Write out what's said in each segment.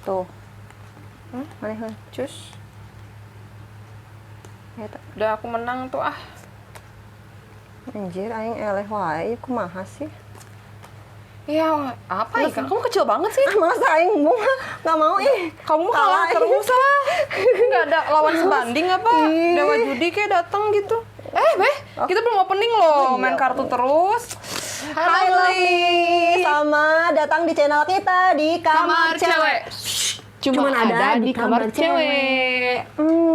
Tuh. Mana Cus. Eta. Udah aku menang tuh ah. Anjir, aing eleh wae, kumaha sih? Iya, apa ya? Kamu kecil banget sih. Masa aing bunga nggak mau Kamu kalah terus ah. Nggak ada lawan sebanding apa? Ih. Dewa judi kayak datang gitu. Beh, kita belum opening loh, main kartu terus. Hai Lovely, sama datang di channel kita di Kamar Cewek. Cuman ada di kamar cewek.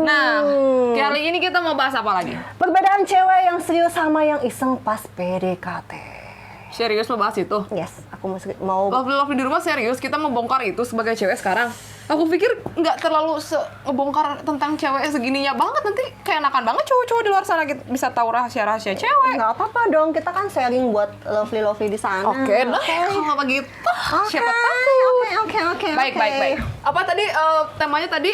Nah, kali ini kita mau bahas apa lagi? Perbedaan cewek yang serius sama yang iseng pas PDKT. Serius mau bahas itu? Yes, aku mau Lovely di rumah serius, kita mau bongkar itu sebagai cewek sekarang. Aku pikir nggak terlalu ngebongkar tentang cewek segininya banget, nanti keenakan banget cowok-cowok di luar sana bisa tahu rahasia-rahasia cewek. nggak apa-apa dong, kita kan sharing buat lovely di sana. Oke, nah kalau begitu siapa tahu. Oke. Baik. Apa tadi temanya tadi?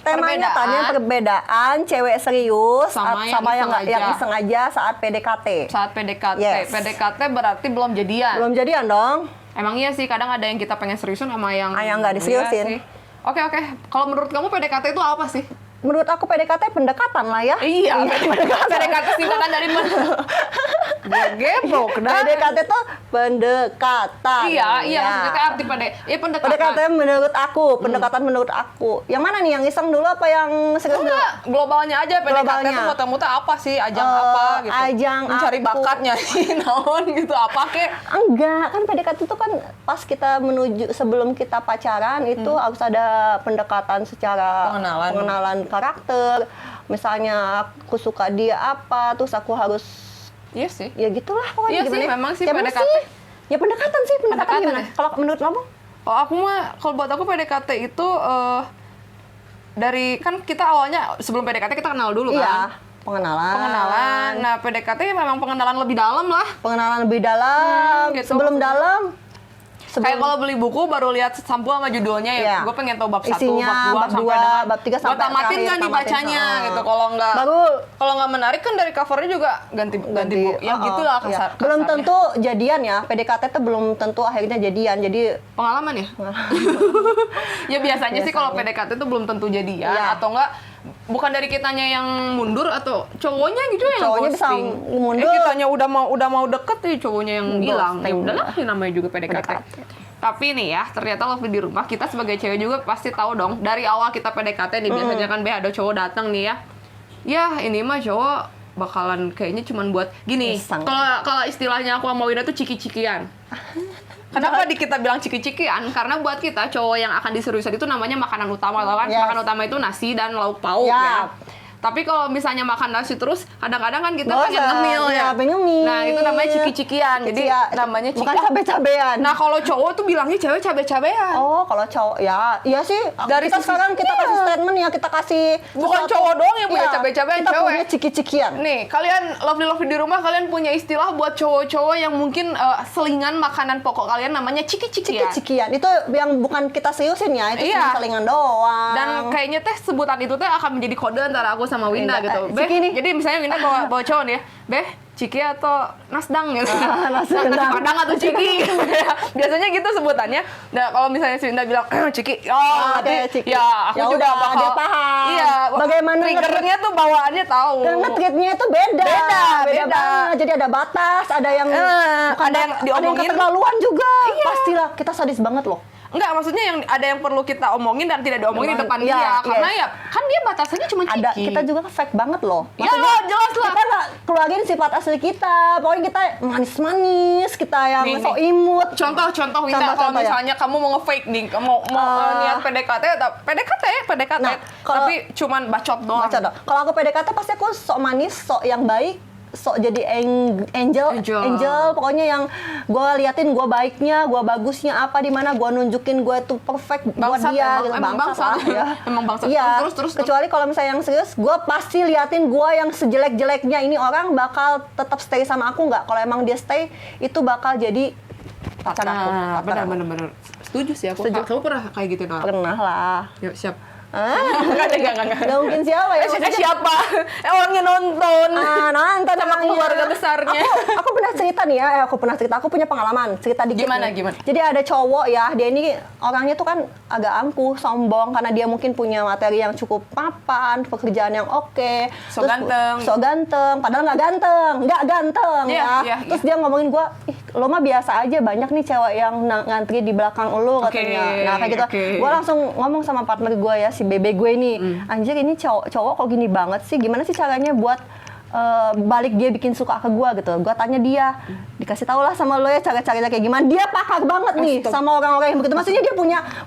Temanya tadi perbedaan cewek serius sama yang iseng aja saat PDKT. Saat PDKT. Yes. PDKT berarti belum jadian. Belum jadian dong. Emang iya sih, kadang ada yang kita pengen seriusin sama yang nggak diseriusin. Iya Oke. Kalau menurut kamu PDKT itu apa sih? Menurut aku PDKT pendekatan lah ya. Iya, PDKT singkatan dari mana? Gebok dah. PDKT itu pendekatan. Iya, ya. maksudnya arti pendekatan. PDKT pendekatan menurut aku. Yang mana nih, yang iseng dulu apa yang serius dulu? Enggak, globalnya aja PDKT itu muter-muter apa sih? Ajang apa gitu? Ajang mencari bakatnya naon gitu, apa kek? Enggak, kan PDKT itu kan pas kita sebelum kita pacaran itu harus ada pendekatan secara pengenalan karakter. Misalnya aku suka dia apa, terus aku harus iya sih. Ya gitulah pokoknya. Iya gimana sih, memang sih PDKT. Ya pendekatan gimana? Ya? Kalau menurut kamu? Kalau buat aku PDKT itu dari kan kita awalnya sebelum PDKT kita kenal dulu kan? Iya, pengenalan. Nah, PDKT memang pengenalan lebih dalam lah. Pengenalan lebih dalam. Gitu. Sebelum dalam. Kayak kalau beli buku baru lihat sampul sama judulnya ya, gue pengen tahu bab 1, isinya, bab 2, bab 3 sampai tamatin kan dibacanya gitu. Kalau nggak menarik kan dari covernya juga ganti buku. Ya gitulah kasarnya. Belum tentu jadian ya. PDKT itu belum tentu akhirnya jadian. Jadi pengalaman ya. Ya biasanya sih kalau PDKT itu belum tentu jadian atau enggak. Bukan dari kitanya yang mundur atau cowoknya gitu yang cowoknya ghosting. Bisa mundur. Kitanya udah mau deket nih cowoknya yang hilang. Ya udahlah, ini namanya juga PDKT. Tapi nih ya, ternyata Lovely di rumah kita sebagai cewek juga pasti tahu dong. Dari awal kita PDKT nih biasanya kan ada cowok datang nih ya. Ya, ini mah cowok bakalan kayaknya cuman buat gini. Kalau istilahnya aku sama Wina tuh ciki-cikian. Kenapa kita bilang ciki-cikian? Karena buat kita cowok yang akan diseriusin itu namanya makanan utama, tau kan? Yes. Makanan utama itu nasi dan lauk pauk ya. Tapi kalau misalnya makan nasi terus, kadang-kadang kan kita pengen ngemil ya. Nah, itu namanya ciki-cikian. Jadi namanya ciki. Bukan cabe-cabean. Nah, kalau cowok tuh bilangnya cewek cabe-cabean. Oh, kalau cowok ya, iya sih. Dari sekarang kita kasih statement ya, kita kasih bukan cowok doang yang punya cabe-cabean, kita cewek. punya ciki-cikian. Nih, kalian Lovely di rumah kalian punya istilah buat cowok-cowok yang mungkin selingan makanan pokok kalian namanya ciki-cikian. Ciki-cikian. Itu yang bukan kita seriusin ya, itu cuma selingan doang. Dan kayaknya sebutan itu akan menjadi kode antara aku sama Winda gitu. Beh, jadi misalnya Winda bawa cowok nih ya, Beh, ciki atau nasdang gitu. Nasi padang atau ciki. Biasanya gitu sebutannya. Nah, kalau misalnya si Winda bilang ciki, ciki. Ya, aku juga bakal paham. Iya, bagaimana triggernya tuh bawaannya tahu. Karena triggernya itu beda banget. Jadi ada batas, ada yang ada yang diomongin, ada yang keterlaluan juga. Pastilah kita sadis banget loh. Enggak, maksudnya yang ada yang perlu kita omongin dan tidak diomongin di depan dia. Karena ya kan dia batasannya cuma ciki. Ada, kita juga fake banget loh. Maksudnya, ya jelas lah. Kita nggak keluarin sifat asli kita. Pokoknya kita manis-manis, kita yang sok imut. Contoh Winda, kalau misalnya kamu mau nge-fake nih, mau niat PDKT. Nah, tapi cuman bacot doang. Kalau aku PDKT pasti aku sok manis, sok yang baik. Sok jadi angel, pokoknya yang gue liatin gue baiknya, gue bagusnya apa di mana, gue nunjukin gue tuh perfect buat dia, gitu. Bangsat ya. Emang bangsat. Iya. Terus. Kecuali kalau misalnya yang serius, gue pasti liatin gue yang sejelek-jeleknya ini orang bakal tetap stay sama aku nggak? Kalau emang dia stay, itu bakal jadi pacar aku. Benar. Setuju sih aku. Kamu pernah kayak gitu dong? Pernah lah. Yuk, siap. Enggak. mungkin siapa ya? Maksudnya, Siapa? Orangnya nonton. nonton sama orangnya. keluarga besarnya. Aku pernah cerita nih ya, aku punya pengalaman, cerita dikit Gimana, nih. gimana? Jadi ada cowok ya, dia ini orangnya tuh kan agak angkuh, sombong, karena dia mungkin punya materi yang cukup mapan, pekerjaan yang oke. So ganteng. So ganteng, padahal nggak ganteng Iya, ya. iya, Terus dia ngomongin gua, ih lo mah biasa aja, banyak nih cewek yang ngantri di belakang lo katanya. Nah kayak gitu, gua langsung ngomong sama partner gua ya, si bebe gue nih, anjir ini cowok kok gini banget sih, gimana sih caranya buat balik dia bikin suka ke gua gitu. Gua tanya dia, dikasih tau lah sama lo ya cara-caranya kayak gimana. Dia pakar banget nih sama orang-orang yang begitu. Maksudnya dia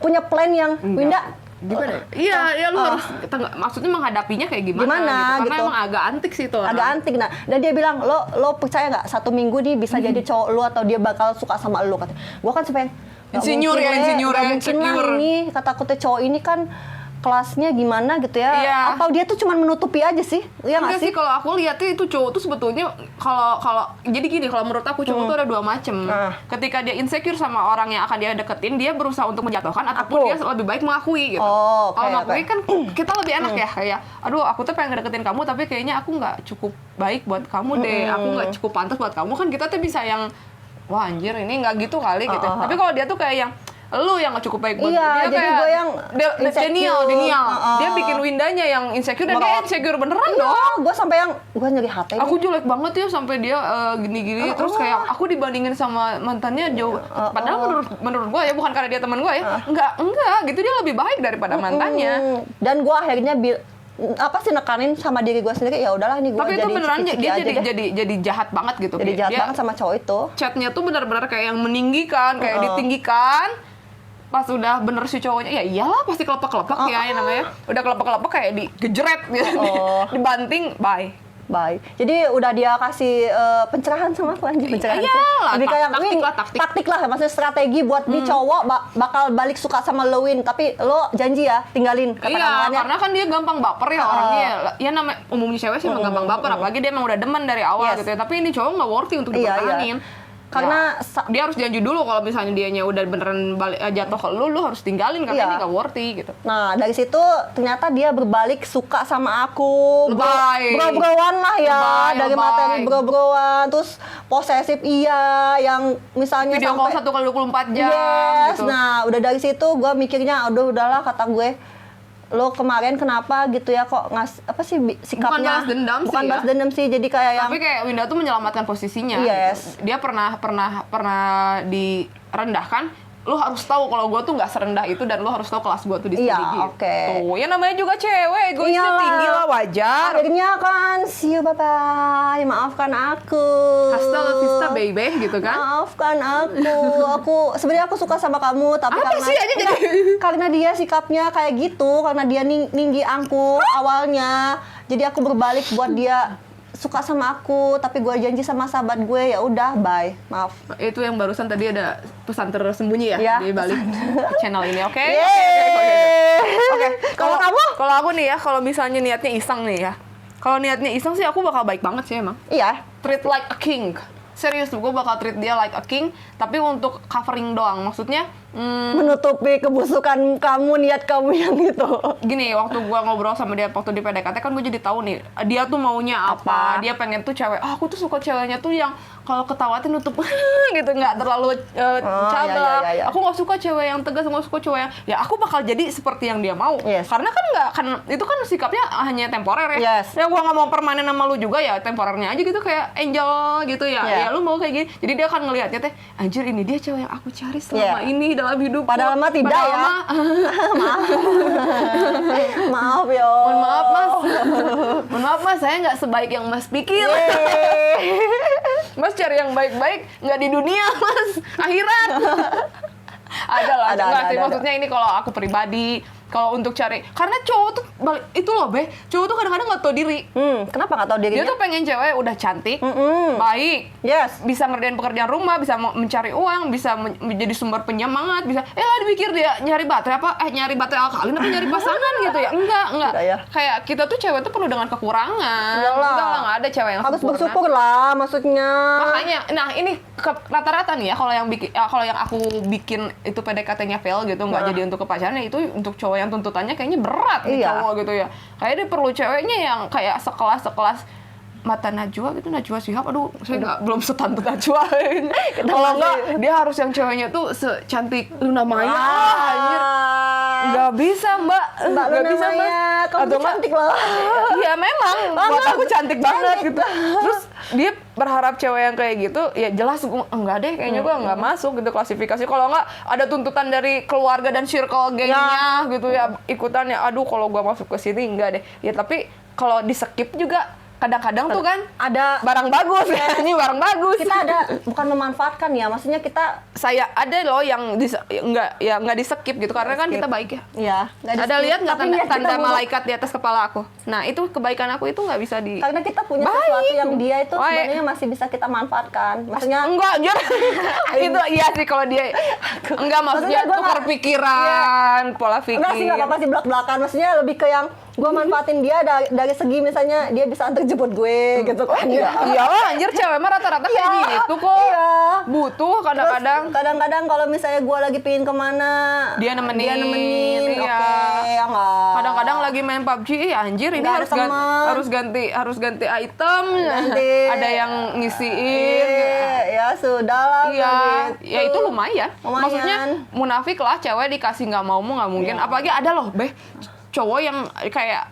punya plan yang Winda Gimana? Iya, lu harus maksudnya menghadapinya kayak gimana gitu. Karena emang agak antik sih itu orang. Agak antik. Nah, dan dia bilang, lo percaya nggak 1 minggu nih bisa jadi cowok lo atau dia bakal suka sama lo katanya. Gua kan sampai Insinyur ya, mungkin lah ini kata kutip cowok ini kan kelasnya gimana gitu ya? Iya. Atau dia tuh cuma menutupi aja sih? Iya nggak sih? Kalau aku lihatnya itu cowok tuh sebetulnya kalau jadi gini, kalau menurut aku cowok tuh ada 2 macam. Ketika dia insecure sama orang yang akan dia deketin, dia berusaha untuk menjatuhkan ataupun dia lebih baik mengakui gitu. Kalau mengakui kan kita lebih enak ya, kayak aduh aku tuh pengen deketin kamu tapi kayaknya aku nggak cukup baik buat kamu deh. Aku nggak cukup pantas buat kamu, kan kita tuh bisa yang wah anjir ini nggak gitu kali gitu. Tapi kalau dia tuh kayak yang lu yang gak cukup baik buat dia jadi gue yang denial. Dia bikin Windanya yang insecure dan dia insecure beneran dong. Gue sampai yang gue nyeri hati. Aku jelek banget ya sampai dia gini-gini terus kayak aku dibandingin sama mantannya jauh. Padahal menurut gue ya, bukan karena dia teman gue ya. Enggak gitu, dia lebih baik daripada mantannya. Dan gue akhirnya nekanin sama diri gue sendiri, ya udahlah nih gue tapi itu beneran dia jadi jahat banget gitu. Jadi jahat dia, banget sama cowok itu. Chatnya tuh benar-benar kayak yang meninggikan, kayak ditinggikan. Pas udah bener si cowoknya, ya iyalah pasti kelepek-kelepek ya namanya. Udah kelepek-kelepek kayak digejret gitu, dibanting, bye. Jadi udah dia kasih pencerahan sama aku, anjir, pencerahan. Iyalah, lebih kayak taktik lah, maksudnya strategi buat nih cowok bakal balik suka sama lo, Win, tapi lo janji ya tinggalin. Iya, karena kan dia gampang baper ya orangnya. Ya namanya umumnya cewek sih emang gampang baper, apalagi dia emang udah demen dari awal gitu ya. Tapi ini cowok nggak worthy untuk dipertahanin. Karena dia harus janji dulu kalau misalnya dianya udah beneran jatuh ke lu harus tinggalin karena ini gak worthy gitu. Nah dari situ ternyata dia berbalik suka sama aku. Bro-broan lah ya, dari materi bro-broan, terus posesif yang misalnya video sampai call 1x24 jam gitu. Nah udah dari situ gue mikirnya udahlah kata gue, lo kemarin kenapa gitu ya kok sikapnya bukan balas dendam sih, jadi kayak yang tapi kayak Winda tuh menyelamatkan posisinya. Yes. Dia pernah direndahkan. Lu harus tahu kalau gue tuh nggak serendah itu dan lu harus tahu kelas gue tuh di sini gitu. Tuh, ya namanya juga cewek, egoisnya tinggi lah, wajar. Akhirnya kan, see you, bye-bye, maafkan aku. Hasta la vista baby gitu kan. Maafkan aku sebenarnya aku suka sama kamu, tapi karena dia sikapnya kayak gitu, karena dia ninggi angkuh awalnya, jadi aku berbalik buat dia suka sama aku, tapi gue janji sama sahabat gue, ya udah bye, maaf. Itu yang barusan tadi ada pesan tersembunyi ya di balik channel ini, oke? Oke. Kalau aku nih ya, kalau misalnya niatnya iseng nih ya, kalau niatnya iseng sih aku bakal baik banget sih emang. Iya. Treat like a king. Serius, gue bakal treat dia like a king, tapi untuk covering doang. Maksudnya menutupi kebusukan kamu, niat kamu yang itu. Gini, waktu gue ngobrol sama dia waktu di PDKT kan gue jadi tahu nih dia tuh maunya apa. Dia pengen tuh cewek, aku tuh suka ceweknya tuh yang kalau ketawatin nutup gitu, nggak terlalu cabang. Ya. Aku nggak suka cewek yang tegas, nggak suka cewek yang ya aku bakal jadi seperti yang dia mau. Karena kan itu kan sikapnya hanya temporer ya. Ya gue nggak mau permanen sama lu juga, ya temporernya aja gitu, kayak angel gitu ya. Ya lu mau kayak gini, jadi dia akan ngelihatnya teh, anjir ini dia cewek yang aku cari selama ini dalam hidup. Padahal mah tidak ya. Maaf ya. Mohon maaf mas, saya nggak sebaik yang mas pikir. Mas cari yang baik-baik nggak di dunia mas, akhirat. Ada sih, maksudnya ini kalau aku pribadi. Kalau untuk cari, karena cowok tuh itu loh cowok tuh kadang-kadang nggak tahu diri. Kenapa nggak tahu dirinya? Dia tuh pengen cewek udah cantik, baik, bisa ngerjain pekerjaan rumah, bisa mencari uang, bisa menjadi sumber penyemangat, bisa dipikir dia nyari baterai alkalin apa nyari pasangan gitu ya? Enggak. Kayak kita tuh cewek tuh penuh dengan kekurangan. Enggak ada cewek yang harus sempurna. bersyukur lah maksudnya. Makanya, nah ini rata-rata nih ya kalau yang aku bikin itu PDKT-nya fail gitu nggak jadi untuk ke pacarnya, itu untuk cowok yang tuntutannya kayaknya berat nih cowok gitu ya. Kayak dia perlu ceweknya yang kayak sekelas Mata Najwa gitu, Najwa Shihab, aduh saya belum setante Najwa. Kalau enggak dia harus yang ceweknya tuh secantik Luna Maya. Anjir. Nggak bisa Mbak Luna bisa Maya, kamu cantik loh. Iya memang, buat aku cantik banget gitu. Terus dia berharap cewek yang kayak gitu, ya jelas enggak deh, kayaknya gue nggak masuk gitu klasifikasi. Kalau enggak ada tuntutan dari keluarga dan circle gengnya gitu ya, ikutan ya, aduh kalau gue masuk ke sini enggak deh. Ya tapi kalau di skip juga kadang-kadang tuh kan ada barang bagus ya. Ini barang bagus. Kita ada bukan memanfaatkan ya, maksudnya kita ada loh yang nggak di skip gitu karena kan kita baik ya. Iya, ada lihat nggak tanda malaikat di atas kepala aku? Nah itu kebaikan aku itu nggak bisa di. Karena kita punya sesuatu yang dia itu sebenarnya masih bisa kita manfaatkan. Maksudnya enggak anjir. Itu iya sih kalau dia enggak, maksudnya tukar pikiran, pola pikir. Enggak sih, nggak apa-apa sih belak-belakan. Maksudnya lebih ke yang gue manfaatin dia dari segi misalnya dia bisa antar jemput gue gitu kan. Iya lah anjir, cewek mah rata-rata kayak gitu kok. Iya. Butuh kadang-kadang. Kadang-kadang kalau misalnya gue lagi pingin kemana, dia nemenin. Iya. Oke, ya enggak. Kadang-kadang lagi main PUBG, anjir ini harus ganti item. Ada yang ngisiin. Ya sudah lah. Iya. Gitu. Ya itu lumayan. Maksudnya munafik lah cewek dikasih nggak mau mungkin. Apalagi ada loh, cowok yang kayak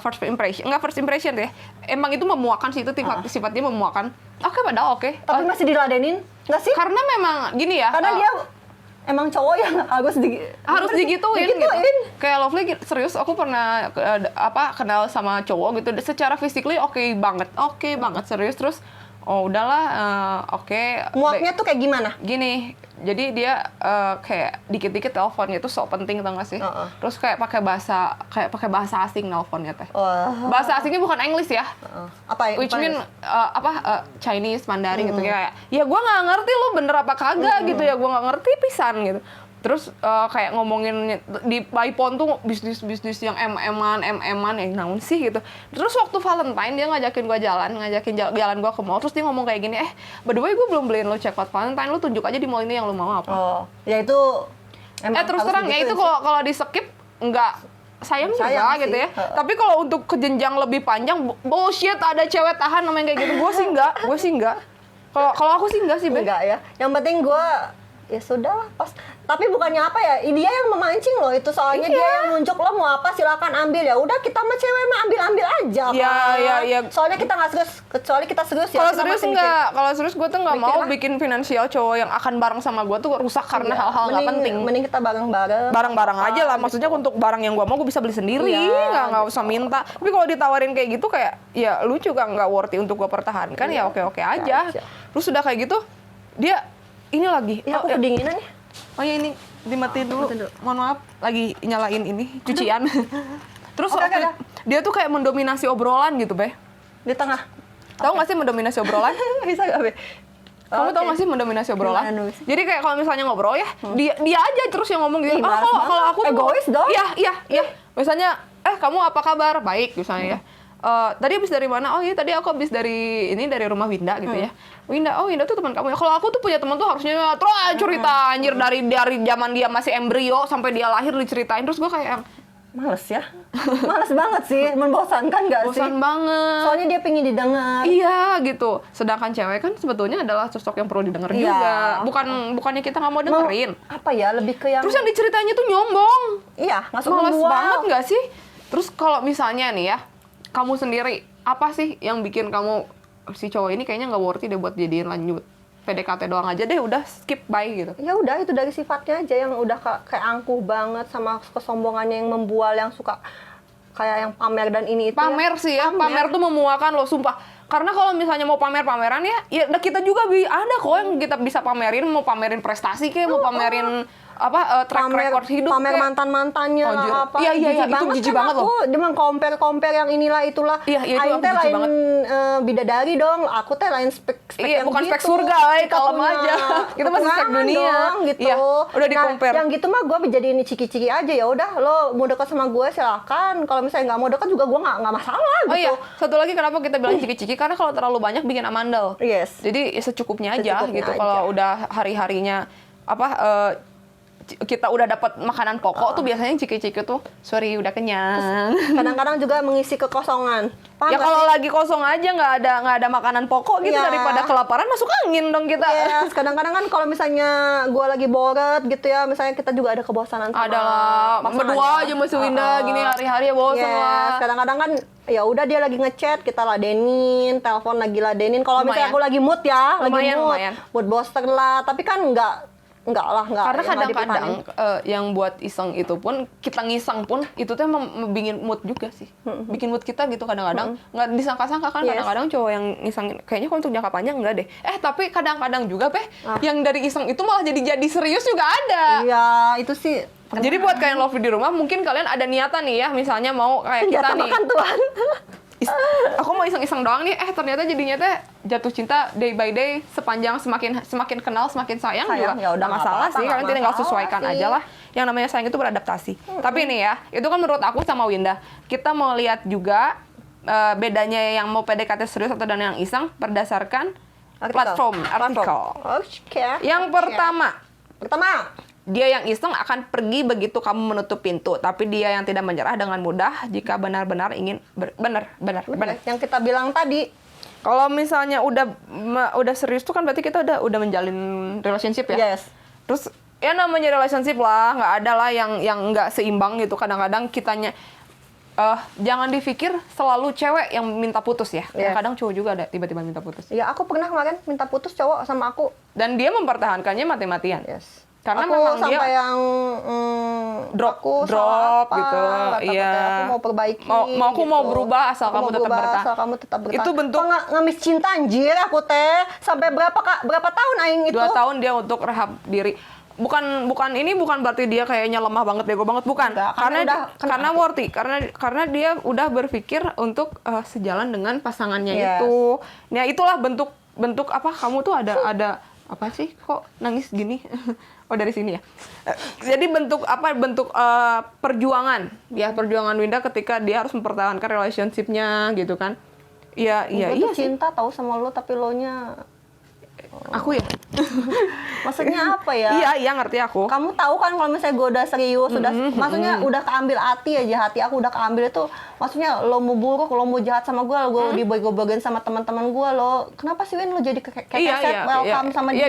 first impression deh. Emang itu memuakan sih, itu sifatnya memuakan. Oke. Tapi masih diladenin, nggak sih? Karena memang gini ya. Karena dia emang cowok yang harus digituin. Gitu. Kayak Lovely serius, aku pernah kenal sama cowok gitu. Secara physically oke banget serius. Terus udahlah, oke. Muaknya tuh kayak gimana? Gini, jadi dia kayak dikit-dikit teleponnya tuh sok penting, tau gak sih? Terus kayak pakai bahasa asing teleponnya teh. Bahasa asingnya bukan English ya? Apa ya? Which mean Chinese, Mandarin gitu kayak. Ya gue nggak ngerti lo bener apa kagak gitu ya, gue nggak ngerti pisan gitu. Terus kayak ngomongin di iPhone tuh bisnis yang MM-an yang naon sih gitu. Terus waktu Valentine dia ngajakin jalan gue ke mall. Terus dia ngomong kayak gini, by the way gue belum beliin lo coklat Valentine, lo tunjuk aja di mall ini yang lo mau apa. Ya itu terus terang ya itu kalau di skip nggak sayang juga gitu ya. Tapi kalau untuk ke jenjang lebih panjang, bullshit, ada cewek tahan namanya kayak gitu. Gue sih enggak. Kalau aku sih enggak sih, Enggak ya. Yang penting gue ya sudah lah pas. Tapi bukannya apa ya, dia yang memancing loh itu, soalnya dia yang nunjuk lo mau apa silakan ambil, ya udah kita mah cewek mah ambil aja kan. Iya. Soalnya kita nggak serius, kecuali kita serius ya. Kalau serius enggak, kalau serius gue tuh nggak mau bikin finansial cowok yang akan bareng sama gue tuh rusak karena hal-hal nggak penting. Mending kita bareng-bareng aja lah, maksudnya untuk barang yang gue mau gue bisa beli sendiri, nggak usah minta. Tapi kalau ditawarin kayak gitu kayak ya lu juga nggak worthy untuk gue pertahankan, ya oke aja. Terus udah kayak gitu dia ini lagi. Ya aku kedinginan ya. Oh ya ini dimatiin dulu. Mohon maaf, lagi nyalain ini cucian. Terus dia tuh kayak mendominasi obrolan gitu, Di tengah. Tahu nggak sih mendominasi obrolan? Bisa nggak, Kamu tahu nggak sih mendominasi obrolan? Jadi kayak kalau misalnya ngobrol ya, dia aja terus yang ngomong gitu. Kalau aku tuh egois dong. Iya. Misalnya, kamu apa kabar? Baik, misalnya ya. Tadi habis dari mana? Oh iya, tadi aku habis dari rumah Winda gitu ya. Winda tuh teman kamu ya. Kalau aku tuh punya teman tuh harusnya terus cerita anjir dari zaman dia masih embrio sampai dia lahir diceritain. Terus gue kayak males ya. Males banget sih, membosankan nggak sih? Bosan banget. Soalnya dia pengen didengar. Iya gitu. Sedangkan cewek kan sebetulnya adalah sosok yang perlu didengar juga. Bukannya kita nggak mau dengerin. Apa ya, lebih ke yang. Terus yang diceritainnya tuh nyombong. Iya, males banget nggak sih? Terus kalau misalnya nih ya, kamu sendiri apa sih yang bikin kamu si cowok ini kayaknya nggak worthy deh buat jadiin lanjut? PDKT doang aja deh, udah skip bye gitu. Ya udah, itu dari sifatnya aja yang udah kayak angkuh banget sama kesombongannya yang membual, yang suka kayak yang pamer dan ini itu. Pamer sih ya, pamer tuh memuakan loh, sumpah. Karena kalau misalnya mau pameran ya kita juga ada kok yang kita bisa pamerin, mau pamerin prestasi kayak, mau pamerin track record hidup pamer kayak mantan-mantannya lah apa. Iya, itu jijik banget loh. Dia mah compare yang inilah itulah. Iya, itu Aing aku teh jijik lain banget. bidadari dong. Aku teh lain spek Iya, yang bukan gitu. spek surga, Kita kalem punya aja. Kita masih spek kekurangan dunia. dong, gitu. Iya, udah di-compare. Nah, yang gitu mah gue dijadiin ciki-ciki aja, ya udah lo mau dekat sama gue silakan. Kalau misalnya nggak mau dekat juga gue nggak masalah gitu. Oh iya, satu lagi kenapa kita bilang ciki-ciki, karena kalau terlalu banyak bikin amandel. Yes. Jadi secukupnya aja Secukupnya gitu. aja. Kalau udah hari-harinya kita udah dapat makanan pokok tuh biasanya ciki-ciki tuh sorry udah kenyang. Kadang-kadang juga mengisi kekosongan. Paham Ya nggak kalau sih? lagi kosong aja nggak ada makanan pokok gitu, Iya. daripada kelaparan masuk angin dong kita. Yes, kadang-kadang kan kalau misalnya gue lagi bored gitu ya, misalnya kita juga ada kebosanan sama Ada lah, pasangan berdua ya. aja masih Winda gini hari-hari ya bosan Yes, lah. kadang-kadang kan ya udah dia lagi ngechat, kita ladenin, telepon lagi ladenin. Kalau misalnya Lumayan. aku lagi mood ya, Lumayan. mood booster lah. Tapi kan enggak lah, enggak. Karena yang nggak kadang-kadang dipertahanin. yang buat iseng itu pun, kita ngiseng pun itu tuh bikin mood juga sih. Bikin mood kita gitu kadang-kadang. Nggak disangka-sangka kan, Yes. kadang-kadang cowok yang ngiseng kayaknya kalau untuk jangka panjang enggak deh. Tapi kadang-kadang juga yang dari iseng itu malah jadi serius juga ada. Iya, itu sih. Jadi buat kalian lovely di rumah, mungkin kalian ada niatan nih ya, misalnya mau kayak kita Senjata nih. makan Tuhan. Aku mau iseng-iseng doang nih, ternyata jadinya teh jatuh cinta day by day, sepanjang semakin kenal semakin sayang juga. Ya udah, Nggak masalah apa-apa, sih, nggak kalian tinggal masalah sesuaikan sih. aja lah. Yang namanya sayang itu beradaptasi. Tapi nih ya, itu kan menurut aku sama Winda. Kita mau lihat juga bedanya yang mau PDKT serius atau dan yang iseng berdasarkan platform artikel. Oke. Yang pertama, dia yang iseng akan pergi begitu kamu menutup pintu, tapi dia yang tidak menyerah dengan mudah jika benar-benar ingin benar. Yang kita bilang tadi. Kalau misalnya udah serius tuh kan berarti kita udah menjalin relationship ya. Yes. Terus ya namanya relationship lah, nggak ada lah yang nggak seimbang gitu. Kadang-kadang kitanya jangan dipikir selalu cewek yang minta putus ya. Yes. Kadang cowok juga ada tiba-tiba minta putus. Ya aku pernah kemarin minta putus cowok sama aku. Dan dia mempertahankannya mati-matian. Yes. Karena aku memang sampai dia yang drop salah apa, gitu. Iya. Aku mau perbaiki. Aku mau berubah asal kamu tetap bertahan. Asal kamu tetap bertahan. Itu bentuk ngemis cinta anjir aku teh. Sampai berapa tahun aing itu? 2 tahun dia untuk rehab diri. Bukan berarti dia kayaknya lemah banget, bego banget, bukan. Enggak, karena worthy, karena dia udah berpikir untuk sejalan dengan pasangannya Yes. itu. Nah, itulah bentuk apa kamu tuh ada apa sih kok nangis gini? Oh, dari sini ya. Jadi bentuk perjuangan. Ya, perjuangan Winda ketika dia harus mempertahankan relationship-nya gitu kan. Iya Gue sih. cinta tahu sama lo tapi lo nya Aku ya. maksudnya apa ya? Iya, ngerti aku. Kamu tahu kan kalau misalnya gue udah serius, maksudnya udah keambil hati aku udah keambil itu, maksudnya lo mau buruk, lo mau jahat sama gue dibego-begoin sama teman-teman gue, lo kenapa sih Win lo jadi kayak welcome sama dia?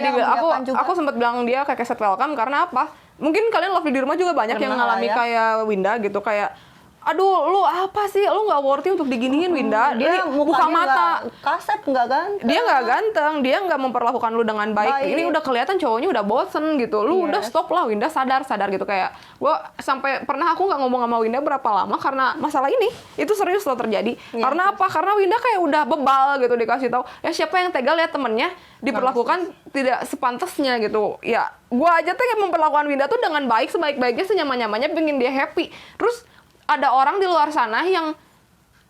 Aku sempat bilang dia kayak set welcome karena apa? Mungkin kalian lovely di rumah juga banyak yang ngalami kayak Winda gitu, kayak aduh, lu apa sih? Lu nggak worthy untuk diginiin, Winda. Dia buka mata. Kasep, nggak ganteng. Dia nggak ganteng. Dia nggak memperlakukan lu dengan baik. Ini udah kelihatan cowoknya udah bosen gitu. Lu udah stop lah, Winda. Sadar gitu. Kayak gue sampai pernah aku nggak ngomong sama Winda berapa lama karena masalah ini. Itu serius loh terjadi. Karena apa? Karena Winda kayak udah bebal gitu dikasih tahu. Ya siapa yang tega lihat temennya diperlakukan tidak sepantasnya gitu. Ya gue aja tuh yang memperlakukan Winda tuh dengan baik, sebaik-baiknya, senyaman-nyamannya, pengen dia happy. Terus ada orang di luar sana yang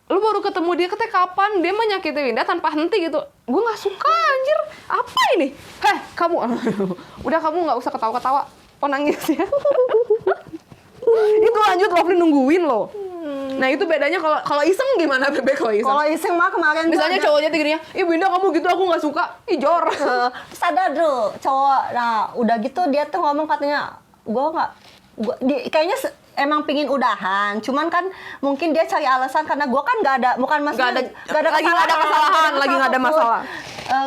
lu baru ketemu dia kapan dia menyakiti Winda tanpa henti gitu. Gue nggak suka anjir. Apa ini? Kamu udah, kamu nggak usah ketawa-ketawa. Oh, nangis ya. Itu lanjut Lovely nungguin loh. Nah, itu bedanya kalau iseng gimana, Bebe? Kalau iseng mah kemarin misalnya cowoknya tingginya, "Ih, Winda kamu gitu, aku nggak suka." Ih, jor. Sadar dulu cowok. Nah, udah gitu dia tuh ngomong katanya, kayaknya emang pingin udahan, cuman kan mungkin dia cari alasan karena gue kan nggak ada kesalahan, lagi nggak ada masalah.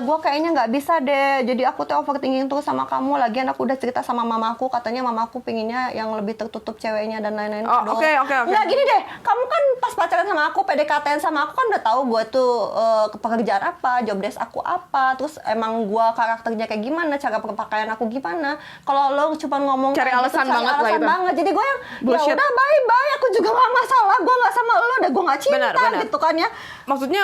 Gue kayaknya nggak bisa deh, jadi aku tuh overthinking terus sama kamu. Lagian aku udah cerita sama mamaku, katanya mamaku pinginnya yang lebih tertutup ceweknya dan lain-lain. Oke. Nggak gini deh, kamu kan pas pacaran sama aku, PDKT sama aku kan udah tahu gue tuh pekerjaan apa, job desk aku apa, terus emang gue karakternya kayak gimana, cara berpakaian aku gimana. Kalau lo cuma ngomong cari alasan banget lah itu. Jadi gue yang bullshit. Ya udah bye, aku juga gak masalah, gue gak sama lo, dan gue gak cinta. Benar. Gitu kan ya. Maksudnya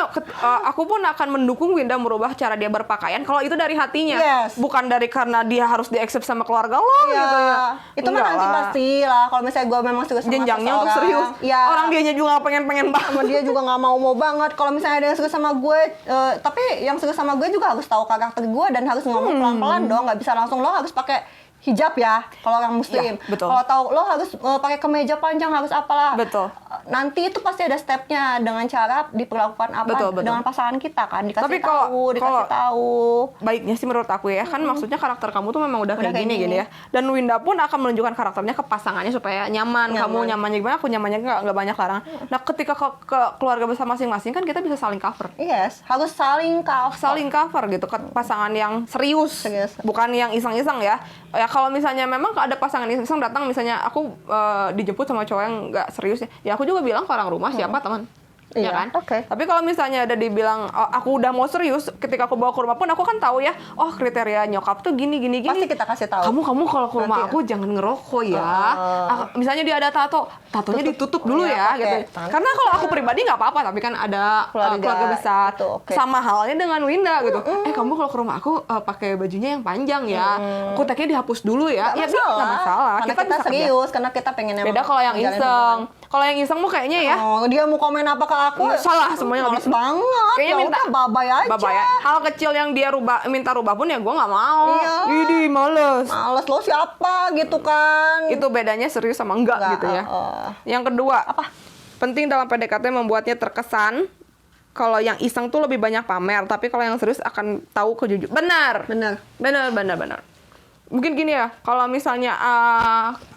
aku pun akan mendukung Winda merubah cara cara dia berpakaian, kalau itu dari hatinya, Yes. bukan dari karena dia harus di-accept sama keluarga lo Iya. gitu ya. Itu mah nanti pasti lah. Kalau misalnya gue memang suka sama jenjangnya untuk seseorang, serius. ya, Orang dianya juga pengen-pengen banget. sama dia juga nggak mau banget. Kalau misalnya ada yang suka sama gue, tapi yang suka sama gue juga harus tahu karakter gue dan harus ngomong pelan-pelan dong. Nggak bisa langsung lo harus pakai hijab ya kalau orang muslim. Ya, betul. Kalau tahu lo harus pakai kemeja panjang harus apalah. Betul. Nanti itu pasti ada stepnya dengan cara diperlakukan apa Betul. dengan pasangan kita kan dikasih Tapi dikasih tahu. Baiknya sih menurut aku ya, kan maksudnya karakter kamu tuh memang udah kayak kayak gini ya. Dan Winda pun akan menunjukkan karakternya ke pasangannya supaya nyaman. Kamu nyamannya gimana, aku nyamannya nggak banyak larangan. Nah ketika ke keluarga besar masing-masing kan kita bisa saling cover. Yes, harus saling Cover gitu ke pasangan yang serius. Bukan yang iseng-iseng ya. Ya kalau misalnya memang ada pasangan iseng datang, misalnya aku dijemput sama cowok yang nggak serius ya aku juga bilang ke orang rumah siapa teman. Ya Iya, kan? oke. Tapi kalau misalnya ada dibilang oh, aku udah mau serius, ketika aku bawa ke rumah pun aku kan tahu ya, oh kriteria nyokap tuh gini. Pasti kita kasih tahu. Kamu kalau ke rumah Nanti aku jangan ngerokok ya. Misalnya dia ada tatonya ditutup dulu ya pakai gitu. tangan. Karena kalau aku pribadi nggak apa-apa, tapi kan ada keluarga besar. Itu, oke. Sama halnya dengan Winda gitu. Kamu kalau ke rumah aku pakai bajunya yang panjang ya. Kuteknya dihapus dulu ya. Nggak Ya nggak masalah. Karena kita bisa serius, karena kita pengen beda kalau yang iseng. Kalau yang iseng mau kayaknya ya dia mau komen apa ke aku? salah semuanya nggak Males bisa. banget. Kayaknya Ya minta udah, babay aja. babay. Hal kecil yang dia minta rubah pun ya gue nggak mau. Iya. Idi males. Males lo siapa gitu kan? Itu bedanya serius sama enggak gitu ya. Yang kedua, Apa? penting dalam PDKT membuatnya terkesan kalau yang iseng tuh lebih banyak pamer, tapi kalau yang serius akan tahu kejujuran. Benar. Mungkin gini ya, kalau misalnya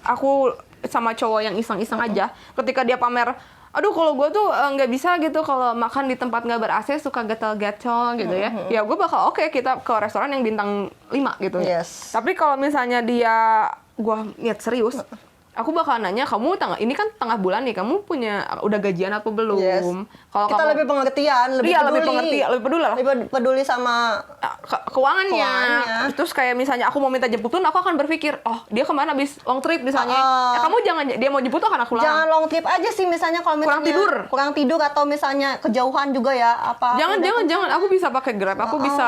aku sama cowok yang iseng-iseng aja, ketika dia pamer, aduh kalau gue tuh nggak bisa gitu kalau makan di tempat nggak ber-AC suka gatel-gatel gitu ya. Ya gue bakal oke, kita ke restoran yang bintang 5 gitu ya. Yes. Tapi kalau misalnya gue niat serius, aku bakal nanya, kamu ini kan tengah bulan nih, kamu udah gajian apa belum? Yes. Kalau Kita kamu lebih pengertian, lebih Iya, peduli. lebih peduli lah. Lebih peduli sama Keuangannya. Keuangannya. Terus kayak misalnya aku mau minta jemput pun aku akan berpikir, oh dia kemana habis long trip misalnya. Kamu jangan, dia mau jemput tuh akan aku larang. jangan long trip aja sih misalnya kalau misalnya kurang tidur atau misalnya kejauhan juga ya apa. Jangan. Aku bisa pakai Grab, aku bisa